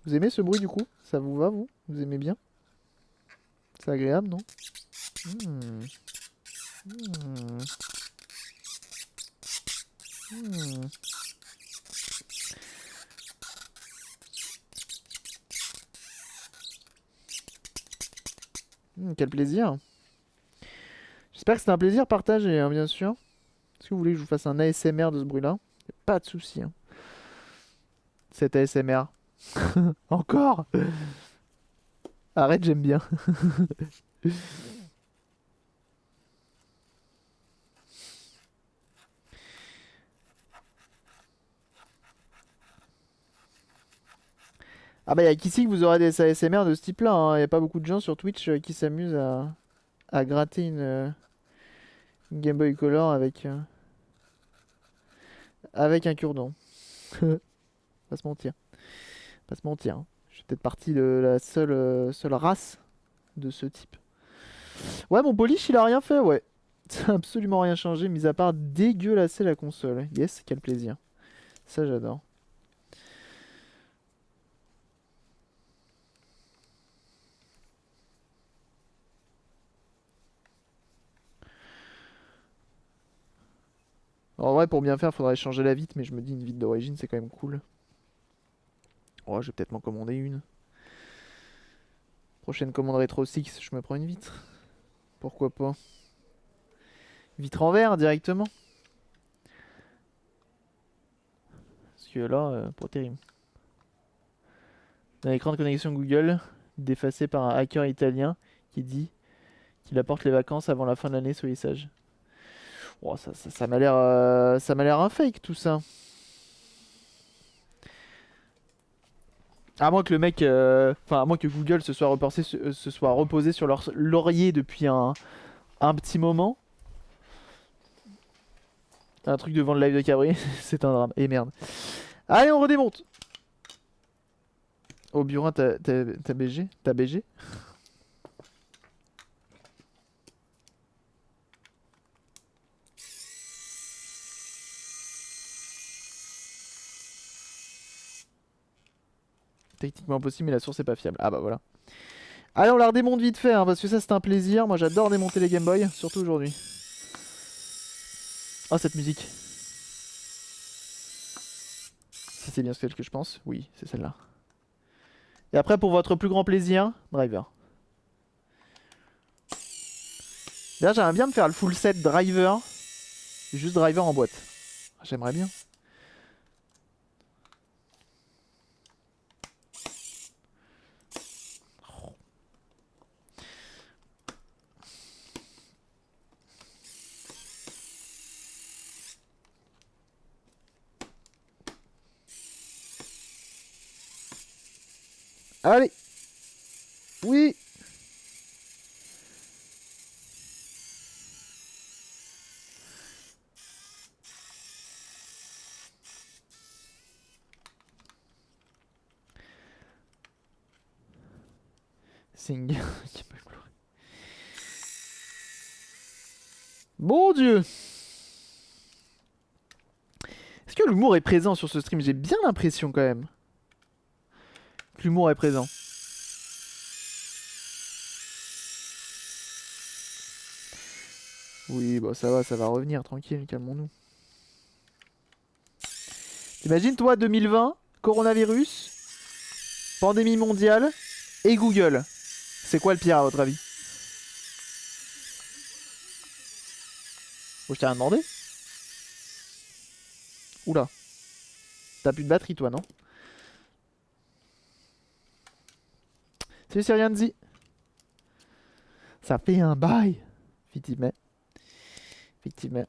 Speaker 1: Vous aimez ce bruit du coup? Ça vous va vous? Vous aimez bien? C'est agréable non? Hmm. Hmm. Hmm. Quel plaisir. J'espère que c'était un plaisir partagé, hein, bien sûr. Est-ce que vous voulez que je vous fasse un ASMR de ce bruit-là? Pas de souci. Hein. Cet ASMR. Encore? Arrête, j'aime bien. Ah bah y'a qu'ici que vous aurez des ASMR de ce type-là. Hein. Y a pas beaucoup de gens sur Twitch qui s'amusent à gratter une Game Boy Color avec un cure-dent. Pas se mentir. Pas se mentir. Hein. Je suis peut-être partie de la seule race de ce type. Ouais, mon polish, il a rien fait, ouais. Ça a absolument rien changé, mis à part dégueulasser la console. Yes, quel plaisir. Ça, j'adore. En vrai, pour bien faire, faudrait changer la vitre, mais je me dis une vitre d'origine, c'est quand même cool. Oh, je vais peut-être m'en commander une. Prochaine commande Retro 6, je me prends une vitre. Pourquoi pas? Vitre en verre directement. Parce que là, pas terrible. Un écran de connexion Google, défacé par un hacker italien qui dit qu'il apporte les vacances avant la fin de l'année, soyez sage. Oh, ça m'a l'air un fake tout ça. À moins que le mec, enfin à moins que Google se soit reposé sur leur laurier depuis un petit moment. Un truc devant le live de Cabri, c'est un drame. Et merde. Allez, on redémonte. Au bureau, t'as BG? T'as BG? Techniquement possible, mais la source est pas fiable. Ah bah voilà. Allez, on la redémonte vite fait, hein, parce que ça c'est un plaisir. Moi j'adore démonter les Game Boy, surtout aujourd'hui. Oh, cette musique. Si c'est bien celle que je pense, oui, c'est celle-là. Et après, pour votre plus grand plaisir, Driver. D'ailleurs, j'aimerais bien me faire le full set Driver. Juste Driver en boîte. J'aimerais bien. Allez. Oui. Sing. Mon Dieu. Est-ce que l'humour est présent sur ce stream? J'ai bien l'impression quand même que l'humour est présent. Oui, bah ça va revenir, tranquille, calmons-nous. T'imagines toi 2020, coronavirus, pandémie mondiale et Google. C'est quoi le pire à votre avis? Oh, je t'ai rien demandé? Oula. T'as plus de batterie toi, non? C'est rien dit. Ça fait un bail. Effectivement. Effectivement.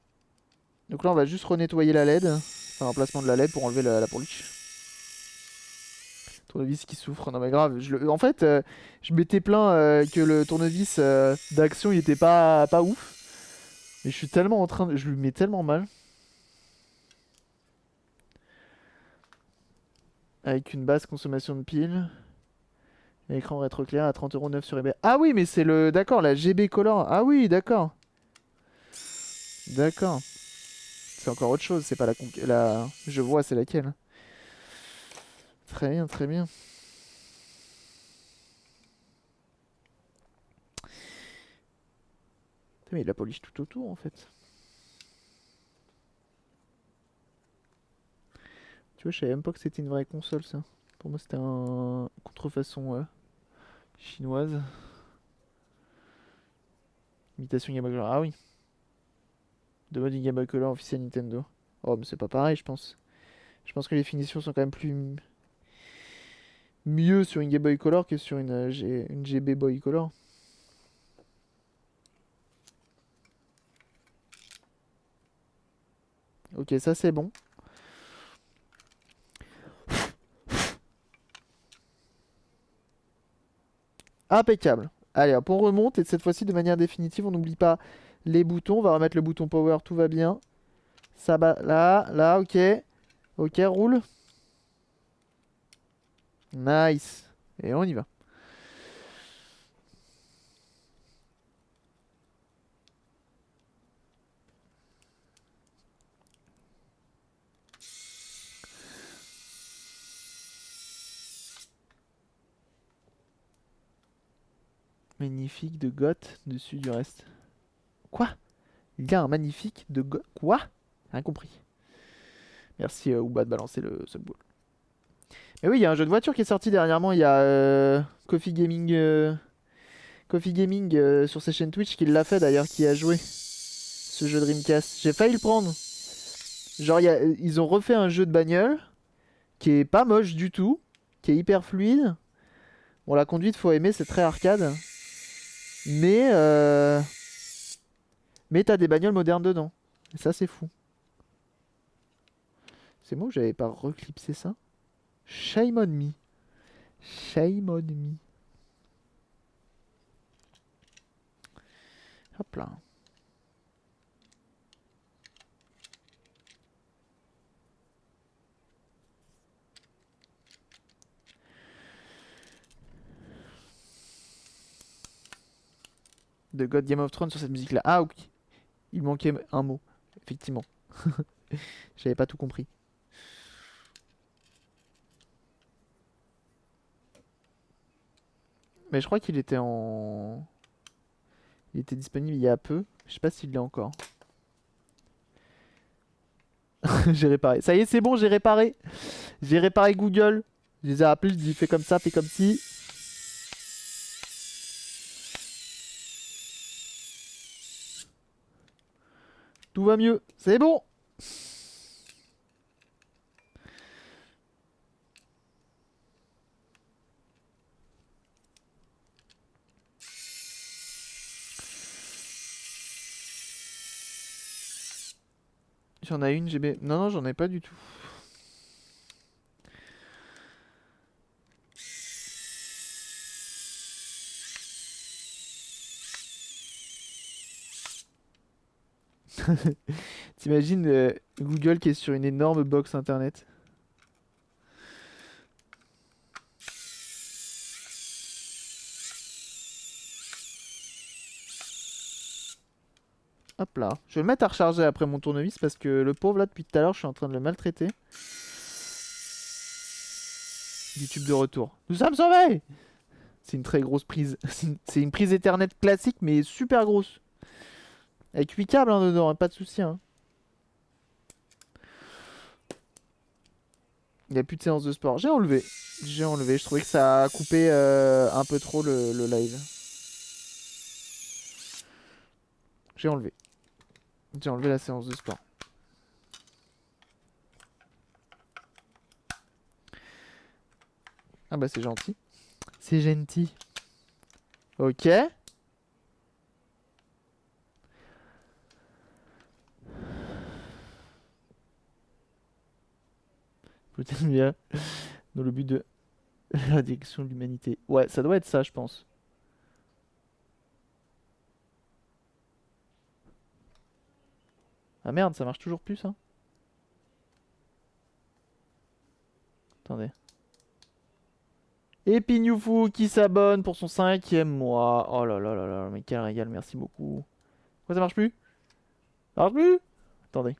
Speaker 1: Donc là, on va juste renettoyer la LED. Enfin, l'emplacement de la LED pour enlever la pourliche. Tournevis qui souffre. Non mais grave. En fait, je m'étais plaint que le tournevis d'action, il était pas ouf. Mais je suis tellement en train de... Je lui mets tellement mal. Avec une basse consommation de piles. Écran rétro-éclairé à 30,09€ sur eBay. Ah oui, mais c'est le... D'accord, la GB Color. Ah oui, d'accord. D'accord. C'est encore autre chose, c'est pas la... Je vois, c'est laquelle. Très bien, très bien. Putain, mais il la polish tout autour, en fait. Tu vois, je savais même pas que c'était une vraie console, ça. Pour moi, c'était un contrefaçon chinoise. Imitation Game Boy Color. Ah oui. De mode Game Boy Color officiel Nintendo. Oh, mais c'est pas pareil, je pense. Je pense que les finitions sont quand même plus... mieux sur une Game Boy Color que sur une GB Boy Color. Ok, ça c'est bon. Impeccable. Allez, hop, on remonte et cette fois-ci de manière définitive, on n'oublie pas les boutons. On va remettre le bouton power, tout va bien. Ça bat là, ok. Ok, roule. Nice. Et on y va. Magnifique de goth dessus du reste. Quoi? Il y a un magnifique de goth. Quoi? Rien compris. Merci Ouba de balancer le subball. Mais oui, il y a un jeu de voiture qui est sorti dernièrement. Il y a Coffee Gaming, Coffee Gaming sur sa chaîne Twitch qui l'a fait d'ailleurs, qui a joué ce jeu Dreamcast. J'ai failli le prendre. Genre, ils ont refait un jeu de bagnole qui est pas moche du tout, qui est hyper fluide. Bon, la conduite, faut aimer, c'est très arcade. Mais, mais t'as des bagnoles modernes dedans. Et ça, c'est fou. C'est moi que j'avais pas reclipsé ça. Shame on me. Shame on me. Hop là. De God Game of Thrones sur cette musique là. Ah oui. Il manquait un mot. Effectivement. J'avais pas tout compris. Mais je crois qu'il était en... Il était disponible il y a peu. Je sais pas s'il l'est encore. J'ai réparé. Ça y est, c'est bon, j'ai réparé. J'ai réparé Google. Je les ai appelés, je dis fais comme ça, fais comme ci. Tout va mieux. C'est bon. J'en ai une, GB. Non, non, j'en ai pas du tout. T'imagines Google qui est sur une énorme box internet. Hop là. Je vais le mettre à recharger après mon tournevis parce que le pauvre là depuis tout à l'heure je suis en train de le maltraiter. YouTube de retour. Nous sommes sauvés! C'est une très grosse prise. C'est une prise Ethernet classique mais super grosse. Avec 8 câbles hein, dedans, hein, pas de soucis. Hein. Il n'y a plus de séance de sport. J'ai enlevé. J'ai enlevé. Je trouvais que ça a coupé un peu trop le live. J'ai enlevé. J'ai enlevé la séance de sport. Ah bah c'est gentil. C'est gentil. Ok. Peut-être bien. Dans le but de la direction de l'humanité. Ouais, ça doit être ça, je pense. Ah merde, ça marche toujours plus, ça. Attendez. Et Pignoufou qui s'abonne pour son 5e mois. Oh là là là là, mais quel régal, merci beaucoup. Pourquoi ça marche plus? Ça marche plus? Attendez.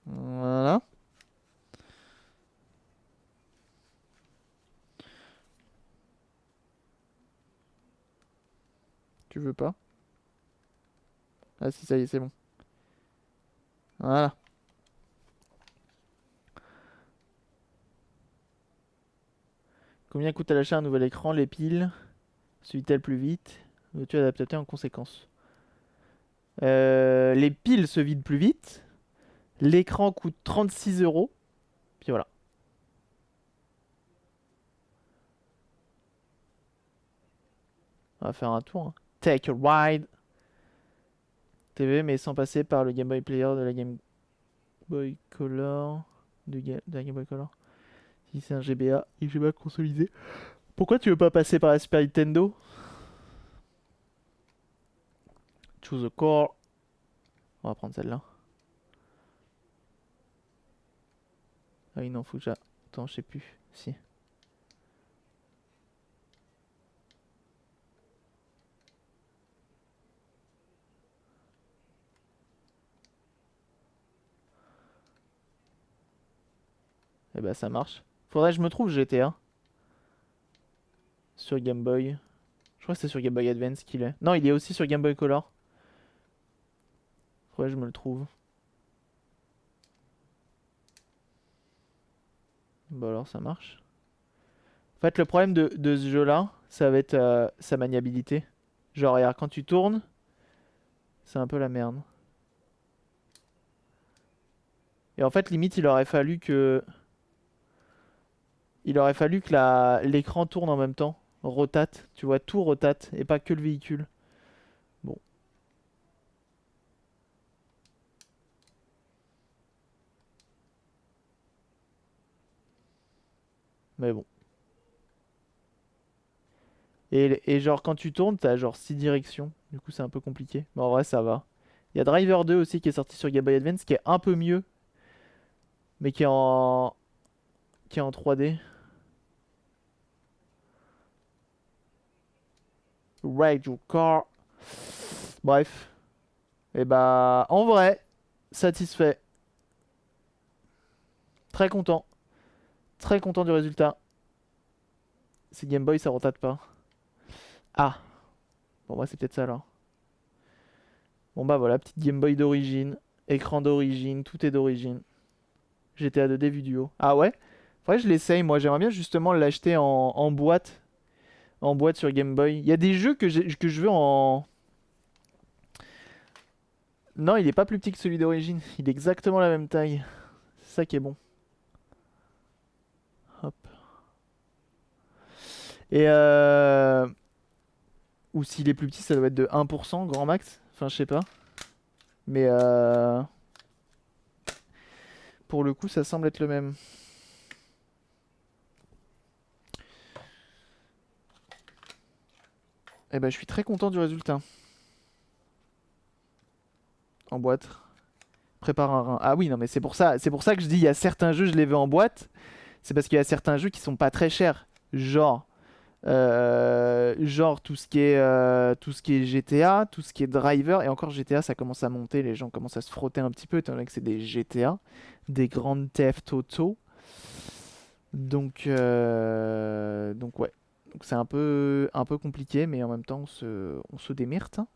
Speaker 1: Voilà. Tu veux pas? Ah si, ça y est, c'est bon. Voilà. Combien coûte à l'achat un nouvel écran? Les piles suit-elle plus vite? Veux-tu adapter en conséquence? Les piles se vident plus vite. L'écran coûte 36 euros. Puis voilà. On va faire un tour. Hein. Take a ride. TV, mais sans passer par le Game Boy Player de la Game Boy Color. De la Game Boy Color. Si c'est un GBA, et GBA consolidé. Pourquoi tu veux pas passer par la Super Nintendo? Choose a core. On va prendre celle-là. Ah oui, non, faut que attends, je sais plus. Si. Eh ben, ça marche. Faudrait que je me trouve GTA. Sur Game Boy. Je crois que c'est sur Game Boy Advance qu'il est. Non, il est aussi sur Game Boy Color. Faudrait que je me le trouve. Bon alors ça marche. En fait le problème de ce jeu là, ça va être sa maniabilité. Genre regarde, quand tu tournes, c'est un peu la merde. Et en fait limite il aurait fallu que... Il aurait fallu que l'écran tourne en même temps. Rotate, tu vois, tout rotate et pas que le véhicule. Bon. Mais bon. Et genre quand tu tournes, t'as genre 6 directions. Du coup c'est un peu compliqué. Mais en vrai ça va. Il y a Driver 2 aussi qui est sorti sur Game Boy Advance qui est un peu mieux. Mais qui est en 3D. Ride your car. Bref. Et bah en vrai, satisfait. Très content. Très content du résultat. C'est Game Boy, ça rotate pas. Ah. Bon bah c'est peut-être ça alors. Bon bah voilà, petite Game Boy d'origine. Écran d'origine, tout est d'origine. GTA 2D vu du haut. Ah ouais? Faudrait que je l'essaye, moi j'aimerais bien justement l'acheter en boîte. En boîte sur Game Boy. Il y a des jeux que je veux en... Non, il est pas plus petit que celui d'origine. Il est exactement la même taille. C'est ça qui est bon. Hop. Et ou s'il est plus petit, ça doit être de 1%, grand max. Enfin, je sais pas. Mais pour le coup, ça semble être le même. Eh ben, je suis très content du résultat. En boîte. Prépare un rein. Ah oui, non, mais c'est pour ça que je dis, il y a certains jeux, je les veux en boîte. C'est parce qu'il y a certains jeux qui sont pas très chers. Genre tout ce qui est GTA, tout ce qui est Driver. Et encore GTA, ça commence à monter. Les gens commencent à se frotter un petit peu, étant donné que c'est des GTA, des Grand Theft Auto. Donc ouais. Donc c'est un peu compliqué, mais en même temps, on se démerde, hein.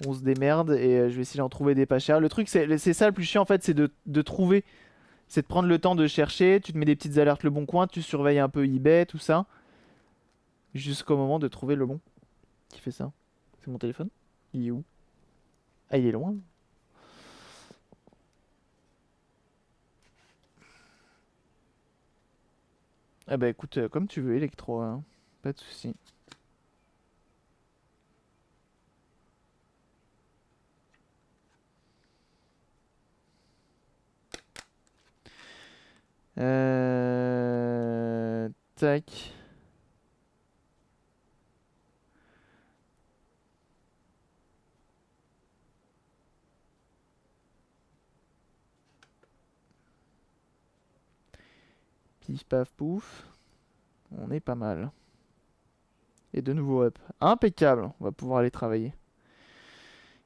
Speaker 1: On se démerde et je vais essayer d'en trouver des pas chers. Le truc, c'est ça le plus chiant en fait, c'est de trouver. C'est de prendre le temps de chercher. Tu te mets des petites alertes le bon coin, tu surveilles un peu eBay, tout ça. Jusqu'au moment de trouver le bon. Qui fait ça? C'est mon téléphone? Il est où? Ah, il est loin. Ah bah écoute, comme tu veux, Electro, hein. Pas de soucis. Tac. Pif paf pouf. On est pas mal. Et de nouveau up. Impeccable. On va pouvoir aller travailler.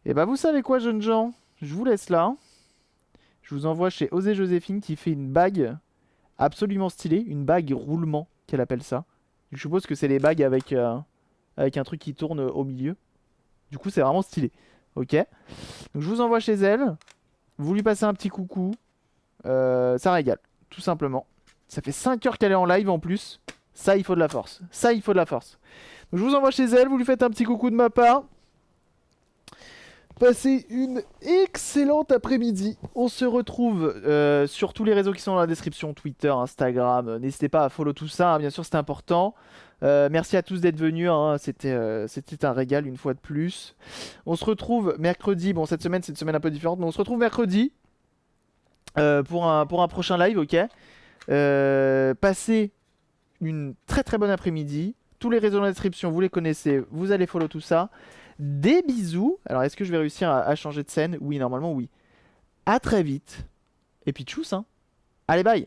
Speaker 1: Et bah vous savez quoi, jeunes gens? Je vous laisse là. Je vous envoie chez Osée Joséphine qui fait une bague absolument stylée. Une bague roulement, qu'elle appelle ça. Je suppose que c'est les bagues avec un truc qui tourne au milieu. Du coup, c'est vraiment stylé. Ok. Donc je vous envoie chez elle. Vous lui passez un petit coucou. Ça régale, tout simplement. Ça fait 5 heures qu'elle est en live en plus. Ça, il faut de la force. Ça, il faut de la force. Donc, je vous envoie chez elle. Vous lui faites un petit coucou de ma part. Passez une excellente après-midi. On se retrouve sur tous les réseaux qui sont dans la description. Twitter, Instagram. N'hésitez pas à follow tout ça, hein. Bien sûr, c'est important. Merci à tous d'être venus, hein. C'était un régal une fois de plus. On se retrouve mercredi. Bon, cette semaine, c'est une semaine un peu différente. Mais on se retrouve mercredi pour un prochain live, ok. Passez une très très bonne après-midi. Tous les réseaux dans la description, vous les connaissez. Vous allez follow tout ça. Des bisous. Alors, est-ce que je vais réussir à changer de scène? Oui, normalement, oui. À très vite. Et puis, tchuss, hein. Allez, bye.